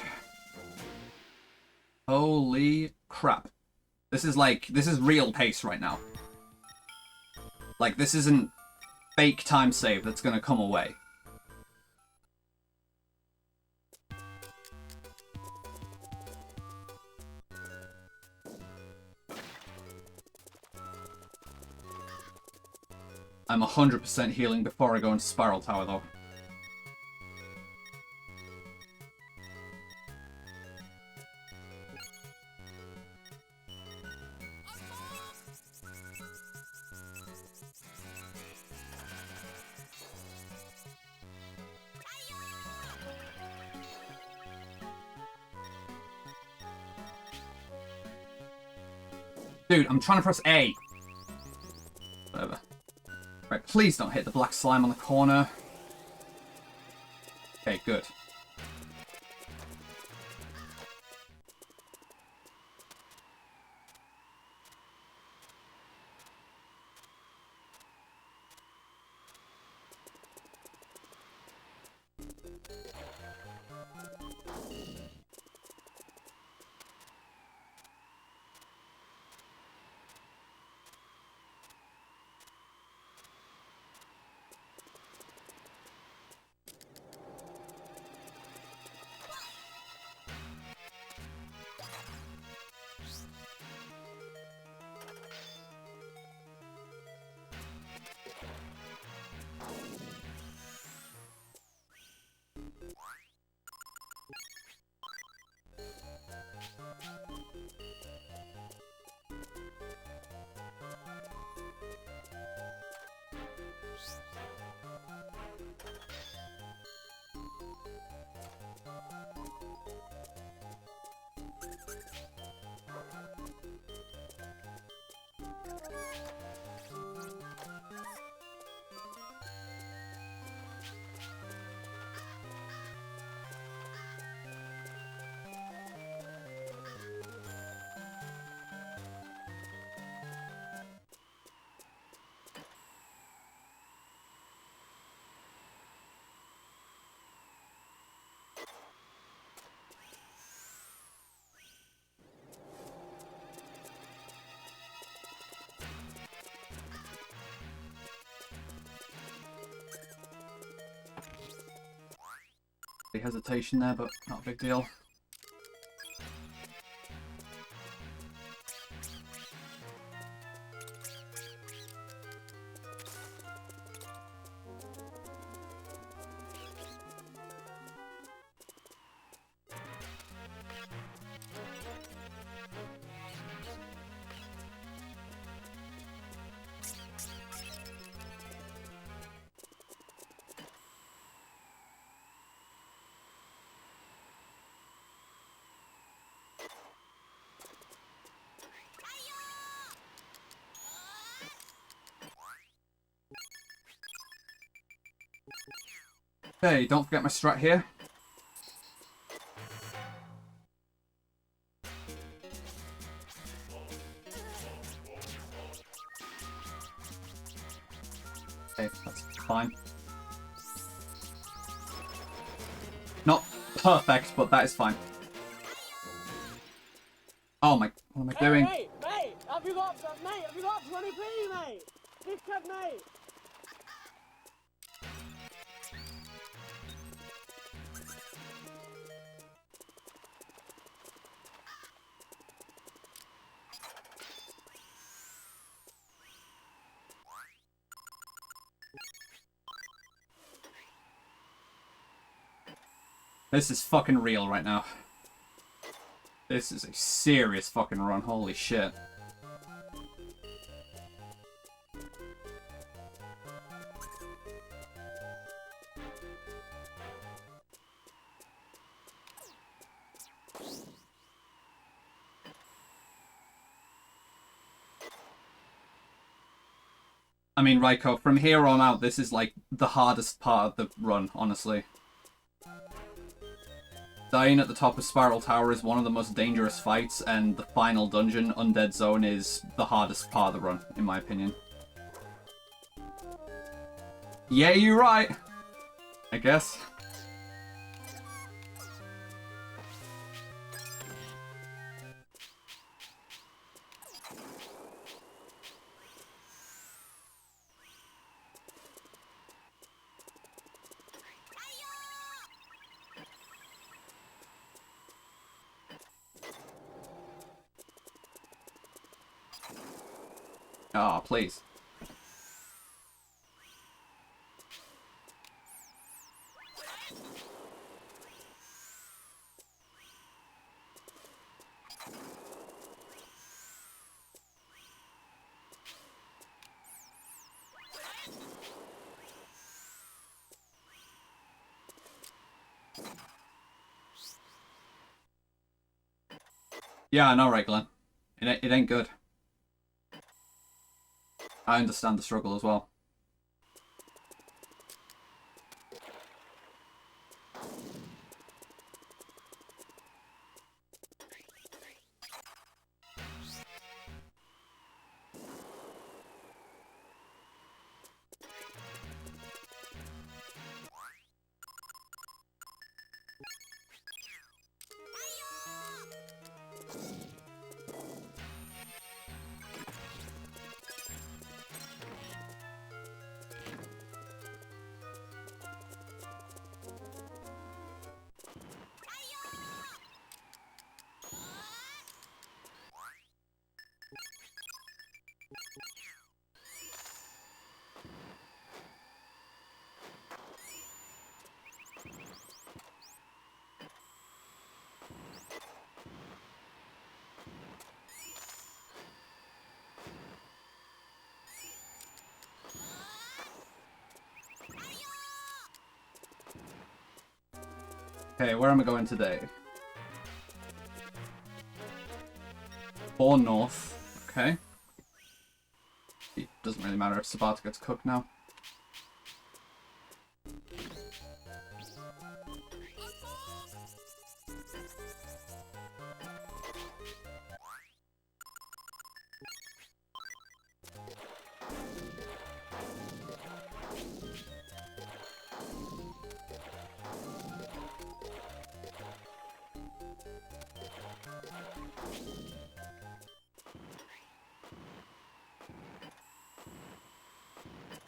Holy crap. This is real pace right now. Like, this isn't fake time save that's gonna come away. I'm 100% healing before I go into Spiral Tower, though. Dude, I'm trying to press A. Whatever. Right, please don't hit the black slime on the corner. Okay, good. Hesitation there, but not a big deal. Okay, don't forget my strat here. Okay, that's fine. Not perfect, but that is fine. Oh my, what am I doing? Mate, have you got 20p, mate? Discount, mate. This is fucking real right now. This is a serious fucking run, holy shit. I mean, Raiko, from here on out, this is like the hardest part of the run, honestly. Dying at the top of Spiral Tower is one of the most dangerous fights, and the final dungeon, Undead Zone, is the hardest part of the run, in my opinion. Yeah, you're right. I guess. Oh, please. Yeah, I know, right, Glenn. It ain't good. I understand the struggle as well. Okay, where am I going today? 4 north. Okay. It doesn't really matter if Sabata gets cooked now.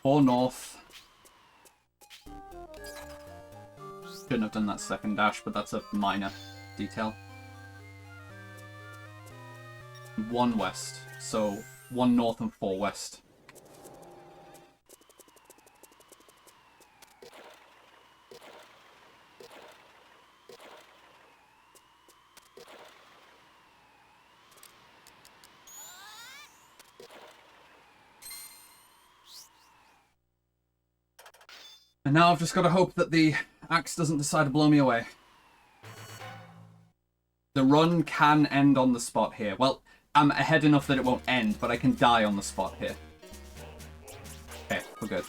Or north. Shouldn't have done that second dash, but that's a minor detail. 1 west. So 1 north and 4 west. And now I've just got to hope that the axe doesn't decide to blow me away. The run can end on the spot here. Well, I'm ahead enough that it won't end, but I can die on the spot here. Okay, we're good.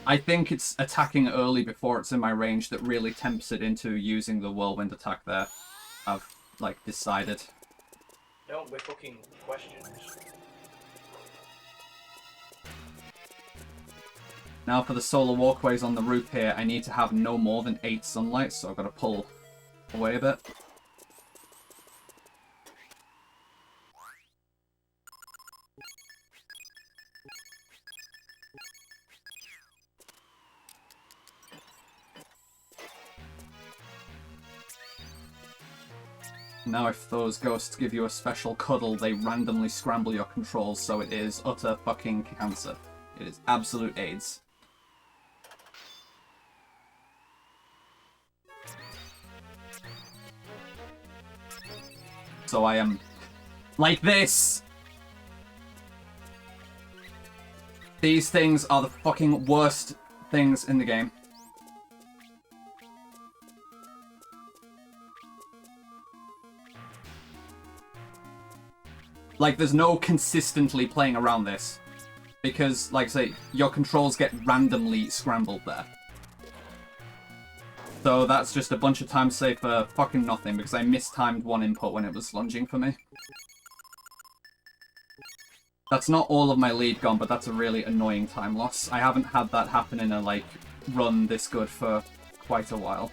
I think it's attacking early before it's in my range that really tempts it into using the whirlwind attack there. I've, like, decided. Don't be fucking questions. Now for the solar walkways on the roof here, I need to have no more than 8 sunlight, so I've got to pull away a bit. Now if those ghosts give you a special cuddle, they randomly scramble your controls, so it is utter fucking cancer. It is absolute AIDS. So I am like this! These things are the fucking worst things in the game. Like, there's no consistently playing around this. Because, like I say, your controls get randomly scrambled there. So that's just a bunch of time saved for fucking nothing, because I mistimed one input when it was lunging for me. That's not all of my lead gone, but that's a really annoying time loss. I haven't had that happen in a, like, run this good for quite a while.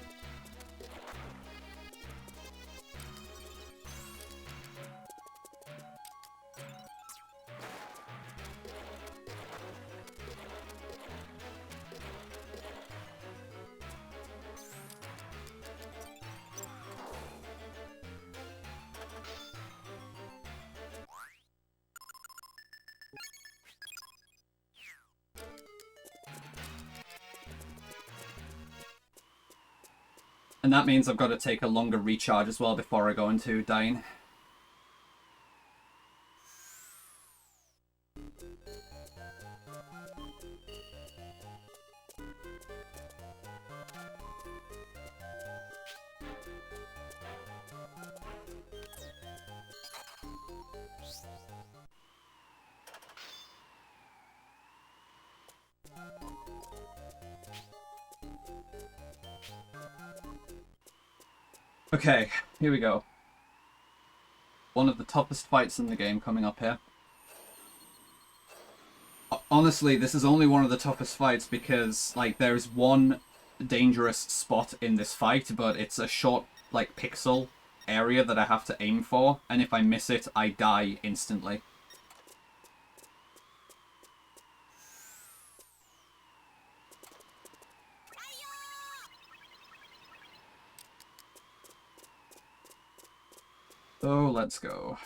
And that means I've got to take a longer recharge as well before I go into dying. Okay, here we go. One of the toughest fights in the game coming up here. Honestly, this is only one of the toughest fights because, like, there's one dangerous spot in this fight, but it's a short, like, pixel area that I have to aim for, and if I miss it, I die instantly. So, let's go.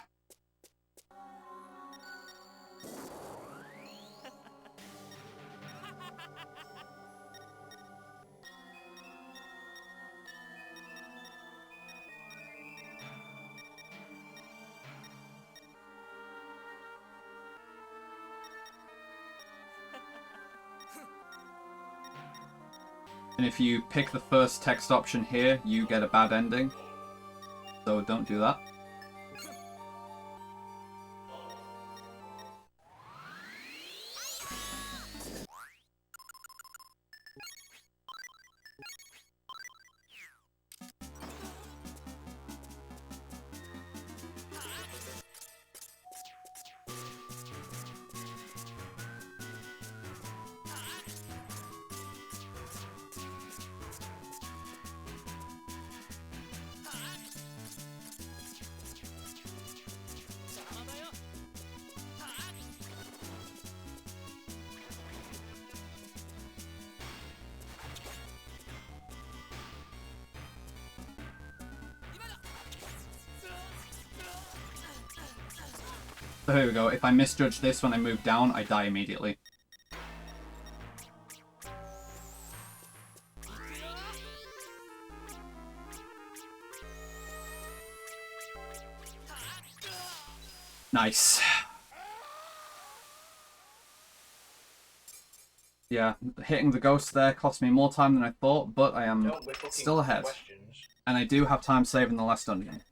And if you pick the first text option here, you get a bad ending. So don't do that. So here we go. If I misjudge this when I move down, I die immediately. Nice. Yeah, hitting the ghost there cost me more time than I thought, but I am still ahead. And I do have time saved in the last dungeon.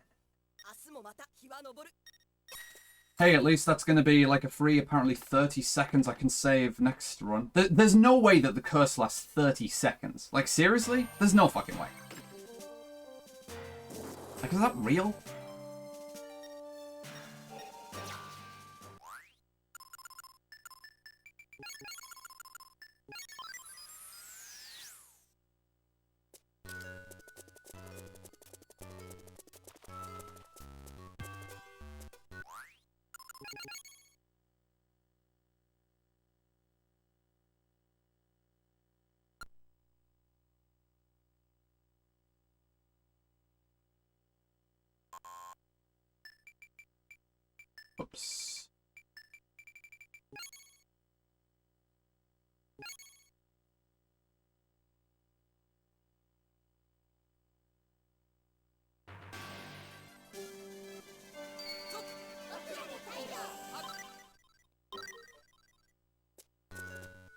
Hey, at least that's going to be like a free, apparently 30 seconds I can save next run. There's no way that the curse lasts 30 seconds. Like, seriously? There's no fucking way. Like, is that real? Oops.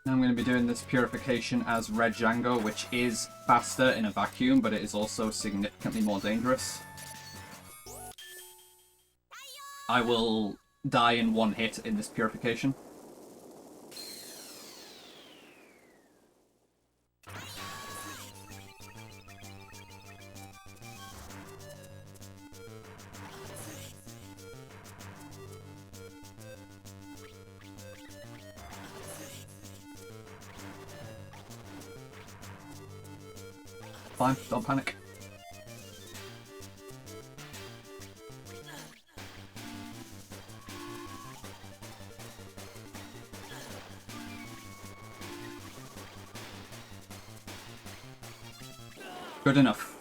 Now I'm going to be doing this purification as Red Django, which is faster in a vacuum, but it is also significantly more dangerous. I will die in one hit in this purification. Fine, don't panic. Good enough.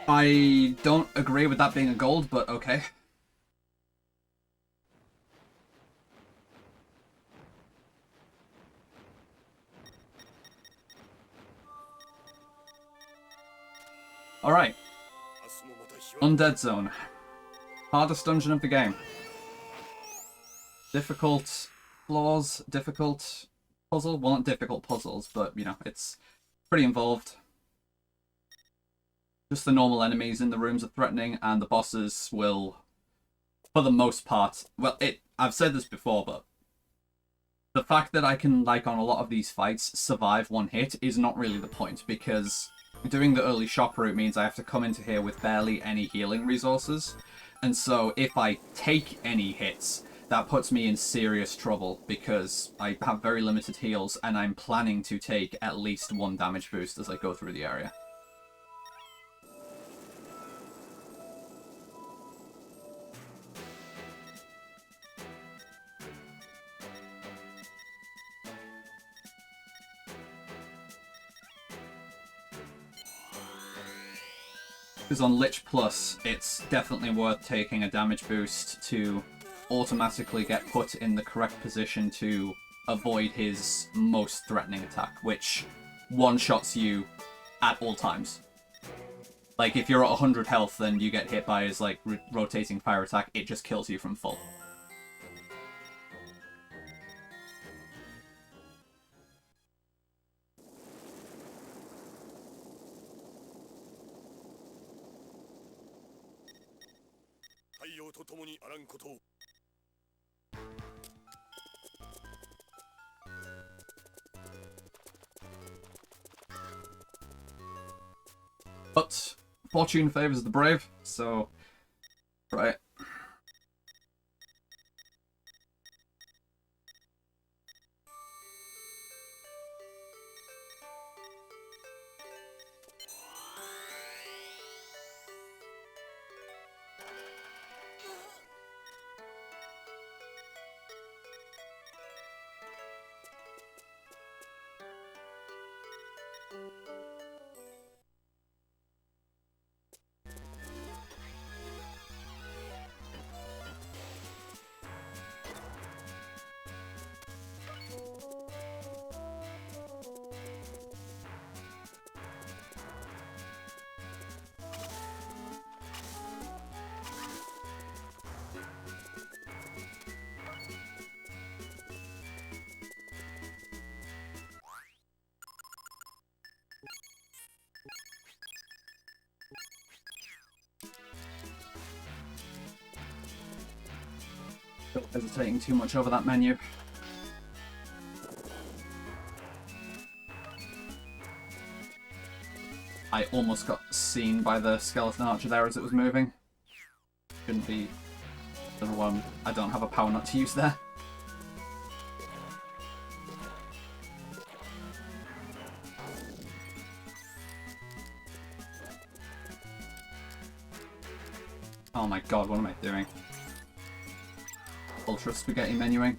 I don't agree with that being a gold, but okay. Alright. Undead Zone. Hardest dungeon of the game. Difficult floors, difficult puzzle. Well, not difficult puzzles, but, you know, it's pretty involved. Just the normal enemies in the rooms are threatening, and the bosses will, for the most part... Well, I've said this before, but the fact that I can, like, on a lot of these fights, survive one hit is not really the point, because doing the early shop route means I have to come into here with barely any healing resources. And so if I take any hits, that puts me in serious trouble because I have very limited heals and I'm planning to take at least 1 damage boost as I go through the area. Because on Lich Plus, it's definitely worth taking a damage boost to automatically get put in the correct position to avoid his most threatening attack, which one-shots you at all times. Like, if you're at 100 health and you get hit by his, like, rotating fire attack, it just kills you from full. But fortune favors the brave, so right. Still hesitating too much over that menu. I almost got seen by the skeleton archer there as it was moving. Shouldn't be. I don't have a power nut to use there. Oh my god, what am I doing? Ultra spaghetti menuing.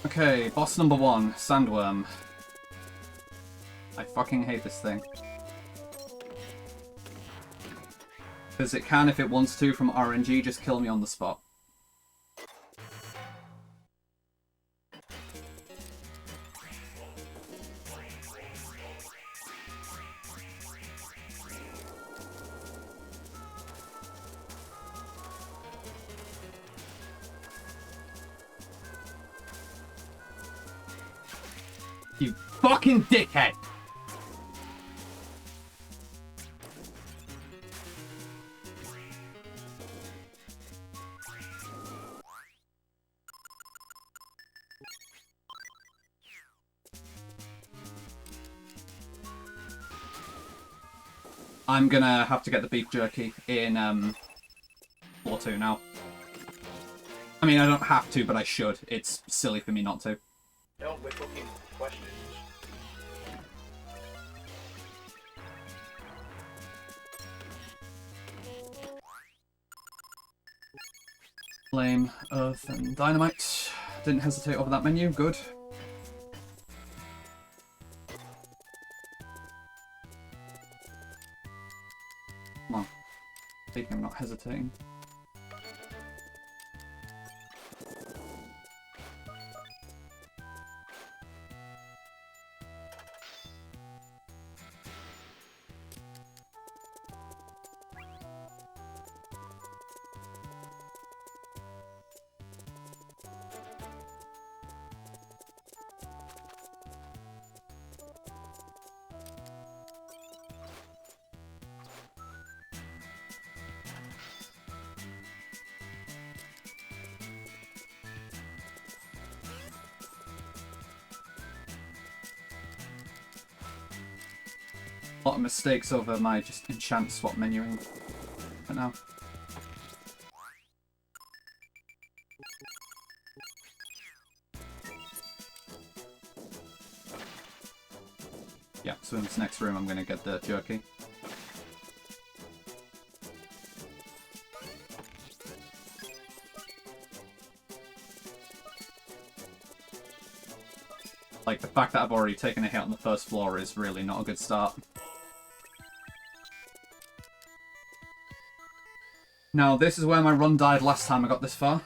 Okay, boss number 1, Sandworm. I fucking hate this thing. Because it can, if it wants to, from RNG, just kill me on the spot. You fucking dickhead! I'm gonna have to get the beef jerky in floor 2 now. I mean, I don't have to, but I should. It's silly for me not to. Don't be fucking questions. Flame, earth, and dynamite. Didn't hesitate over that menu. Good. Come on. I'm not hesitating. A lot of mistakes over my just enchant swap menuing for now. Yeah, so in this next room I'm gonna get the jerky. Like, the fact that I've already taken a hit on the first floor is really not a good start. Now, this is where my run died last time I got this far.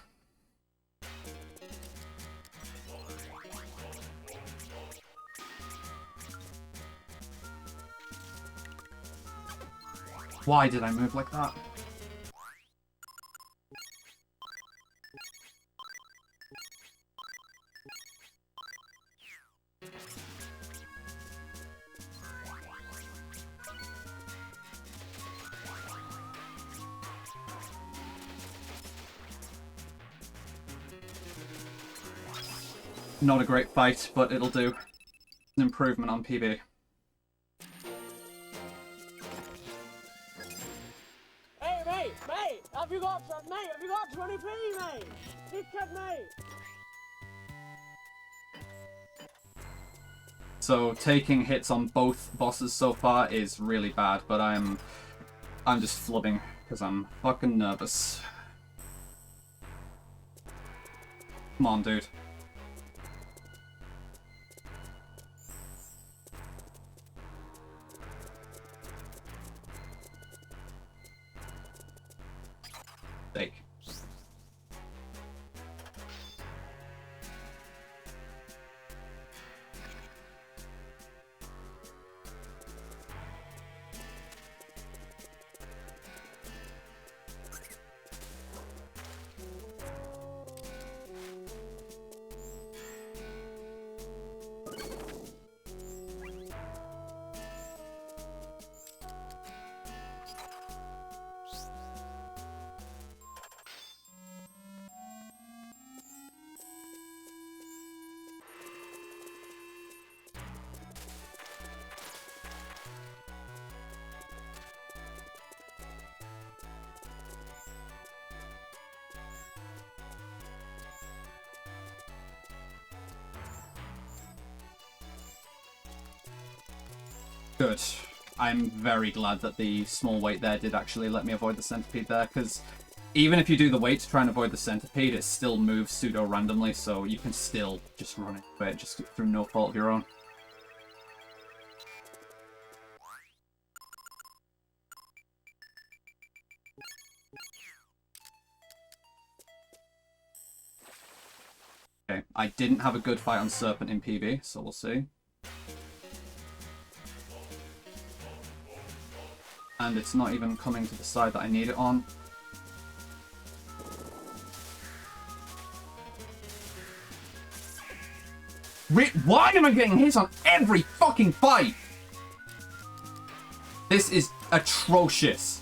Why did I move like that? Not a great fight, but it'll do. An improvement on PB. Hey, mate! Have you got 20p, mate? Dickhead, mate! So taking hits on both bosses so far is really bad, but I'm just flubbing because I'm fucking nervous. Come on, dude. Take. Good. I'm very glad that the small weight there did actually let me avoid the centipede there, because even if you do the weight to try and avoid the centipede, it still moves pseudo-randomly, so you can still just run into it just through no fault of your own. Okay, I didn't have a good fight on Serpent in PB, so we'll see. And it's not even coming to the side that I need it on. Why am I getting hit on every fucking fight? This is atrocious.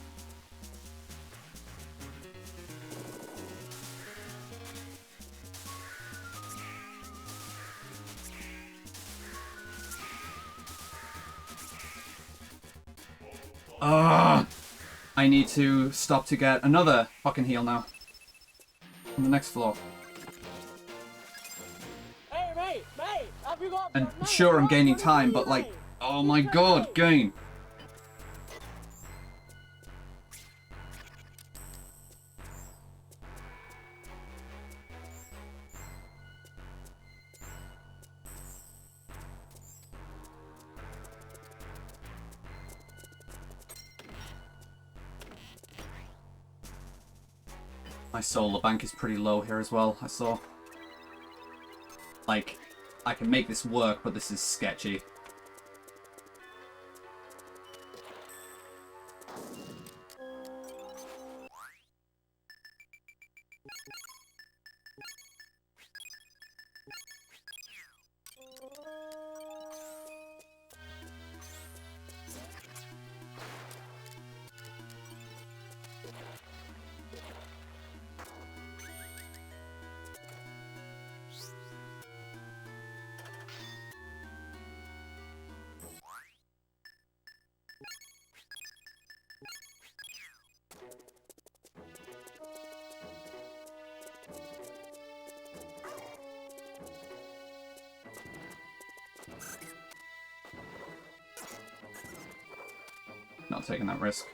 I need to stop to get another fucking heal now. On the next floor. Hey, mate, have you got... And sure, I'm gaining time, but like, oh my god, game. My solar bank is pretty low here as well, I saw. Like, I can make this work, but this is sketchy. Not taking that risk.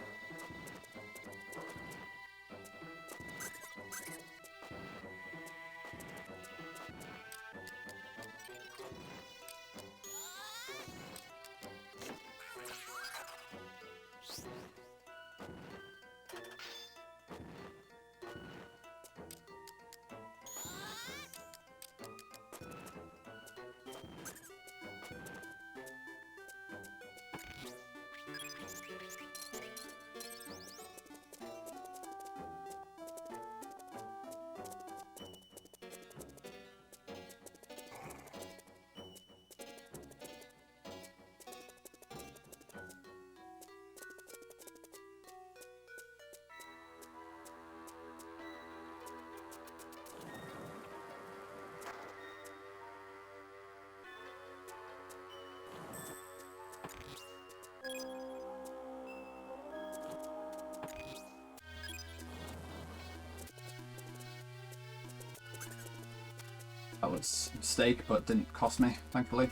That was a mistake, but didn't cost me, thankfully.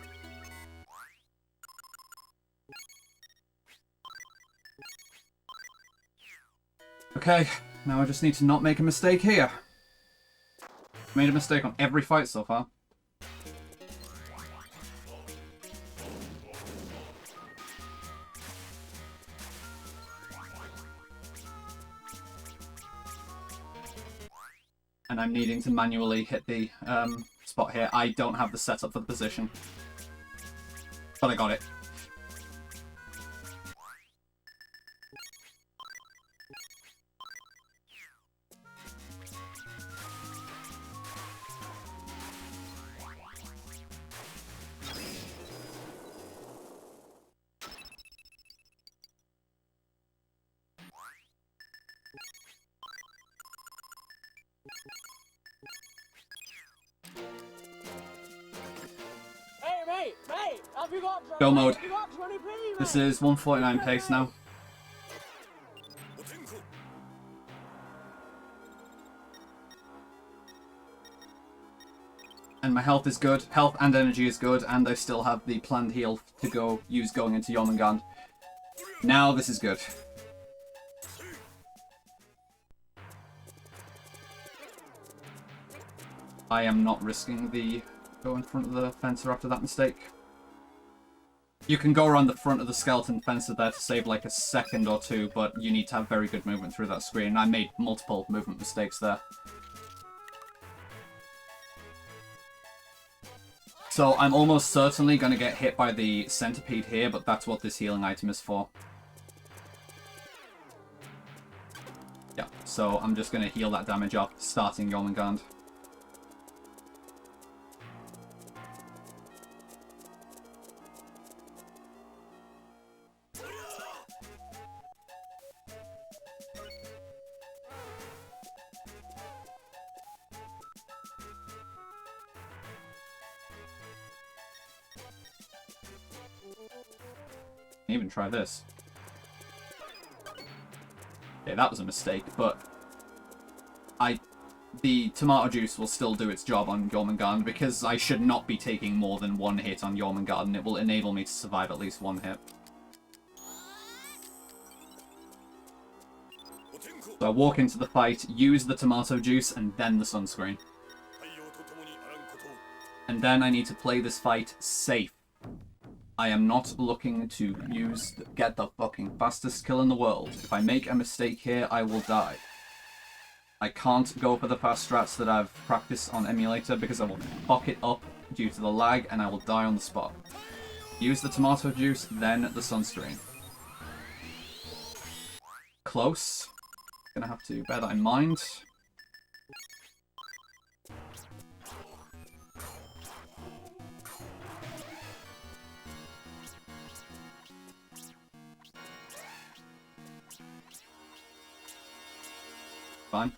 Okay, now I just need to not make a mistake here. Made a mistake on every fight so far. And I'm needing to manually hit the spot here. I don't have the setup for the position. But I got it. Go mode. This is 149 pace now. And my health is good. Health and energy is good, and I still have the planned heal to use going into Jormungand. Now this is good. I am not risking the go in front of the fencer after that mistake. You can go around the front of the skeleton fencer there to save like a second or two, but you need to have very good movement through that screen. I made multiple movement mistakes there. So I'm almost certainly going to get hit by the centipede here, but that's what this healing item is for. Yeah, so I'm just going to heal that damage up, starting Jormungand. Even try this. Okay, that was a mistake, but the tomato juice will still do its job on Jormungand because I should not be taking more than one hit on Jormungand, and it will enable me to survive at least one hit. So I walk into the fight, use the tomato juice, and then the sunscreen. And then I need to play this fight safe. I am not looking to get the fucking fastest kill in the world. If I make a mistake here, I will die. I can't go for the fast strats that I've practiced on emulator because I will fuck it up due to the lag and I will die on the spot. Use the tomato juice, then the sunscreen. Close. Gonna have to bear that in mind. Fine.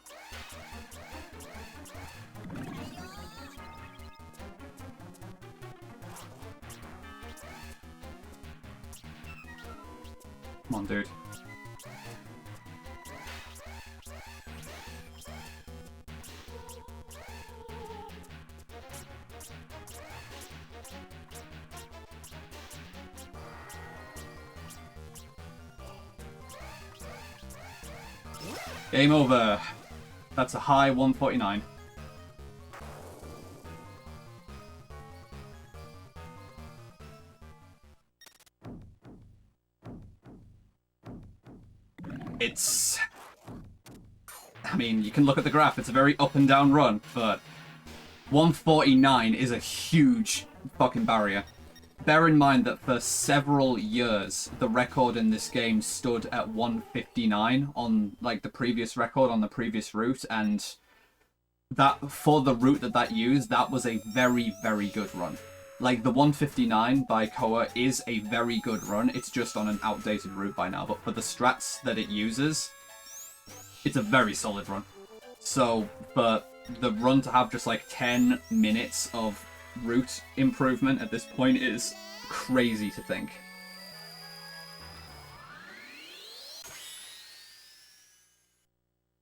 Come on, dude. Game over. That's a high 149. It's... I mean, you can look at the graph. It's a very up and down run, but 149 is a huge fucking barrier. Bear in mind that for several years, the record in this game stood at 159 on like the previous record on the previous route, and that for the route that used, that was a very, very good run. Like the 159 by Koa is a very good run. It's just on an outdated route by now, but for the strats that it uses, it's a very solid run. So for the run to have just like 10 minutes of route improvement at this point is crazy to think.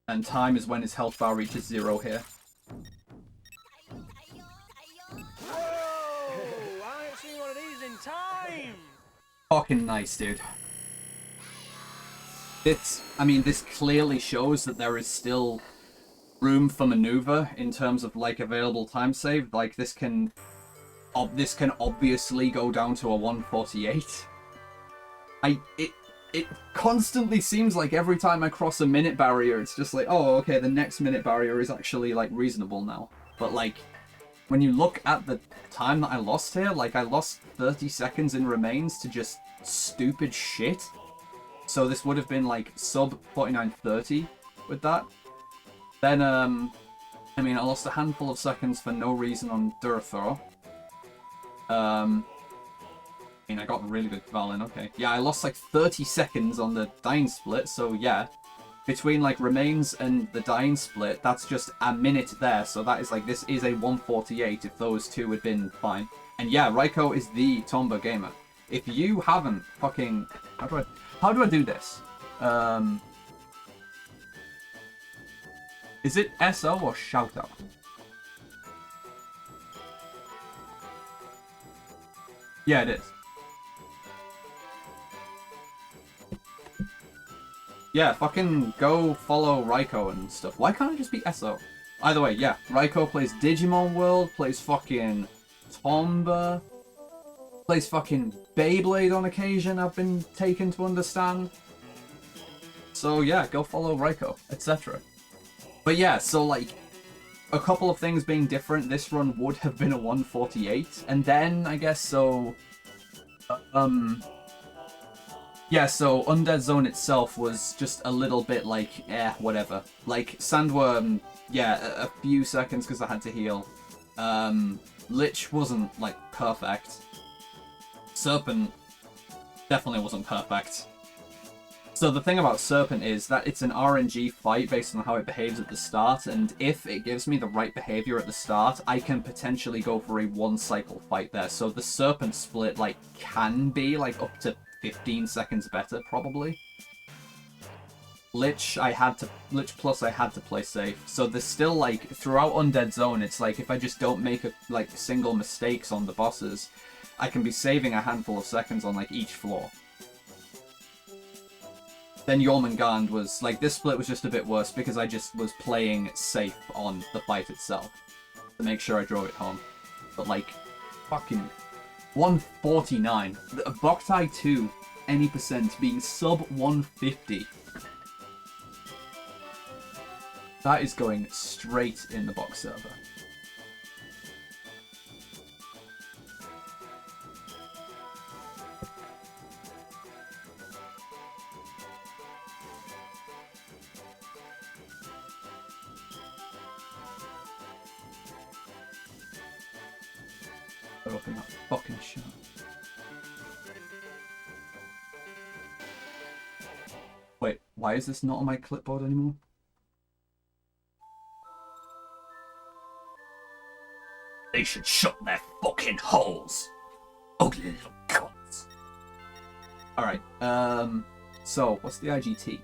And time is when his health bar reaches 0 here. Whoa! I ain't seen one of these in time! Fucking nice, dude. I mean, this clearly shows that there is still room for maneuver in terms of like available time save. Like this can obviously go down to a 148. It constantly seems like every time I cross a minute barrier, it's just like, oh, okay, the next minute barrier is actually like reasonable now. But like when you look at the time that I lost here, like I lost 30 seconds in remains to just stupid shit. So this would have been like sub 49:30 with that. Then, I mean, I lost a handful of seconds for no reason on Durthor. I mean, I got really good Valin, okay. Yeah, I lost like 30 seconds on the dying split, so yeah. Between like remains and the dying split, that's just a minute there, so that is like, this is a 148 if those two had been fine. And yeah, Raiko is the Tomba gamer. If you haven't fucking... How do I do this? Is it SO or shout out? Yeah, it is. Yeah, fucking go follow Raiko and stuff. Why can't it just be SO? Either way, yeah. Raiko plays Digimon World, plays fucking Tomba, plays fucking Beyblade on occasion, I've been taken to understand. So yeah, go follow Raiko, etc. But yeah, so like, a couple of things being different, this run would have been a 148, and then, I guess, so... yeah, so Undead Zone itself was just a little bit like, whatever. Like, Sandworm, yeah, a few seconds because I had to heal. Lich wasn't, like, perfect. Serpent definitely wasn't perfect. So the thing about Serpent is that it's an RNG fight based on how it behaves at the start, and if it gives me the right behavior at the start, I can potentially go for a one-cycle fight there. So the Serpent split, like, can be, like, up to 15 seconds better, probably. Lich Plus I had to play safe. So there's still, like, throughout Undead Zone, it's like, if I just don't make, single mistakes on the bosses, I can be saving a handful of seconds on, like, each floor. Then Jormungand was, like, this split was just a bit worse because I just was playing safe on the fight itself to make sure I drove it home. But, like, fucking 149. Boktai 2, any percent, being sub 150. That is going straight in the box server. Open that fucking shop. Wait, why is this not on my clipboard anymore? They should shut their fucking holes. Ugly little cunts. Alright, so what's the IGT?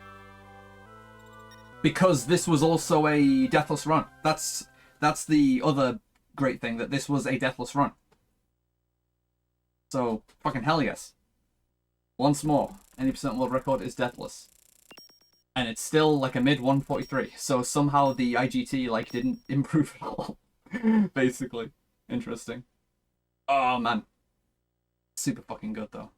Because this was also a deathless run. That's the other great thing, that this was a deathless run. So, fucking hell yes. Once more, any percent world record is deathless. And it's still like a mid 143, so somehow the IGT like didn't improve at all. Basically. Interesting. Oh man. Super fucking good though.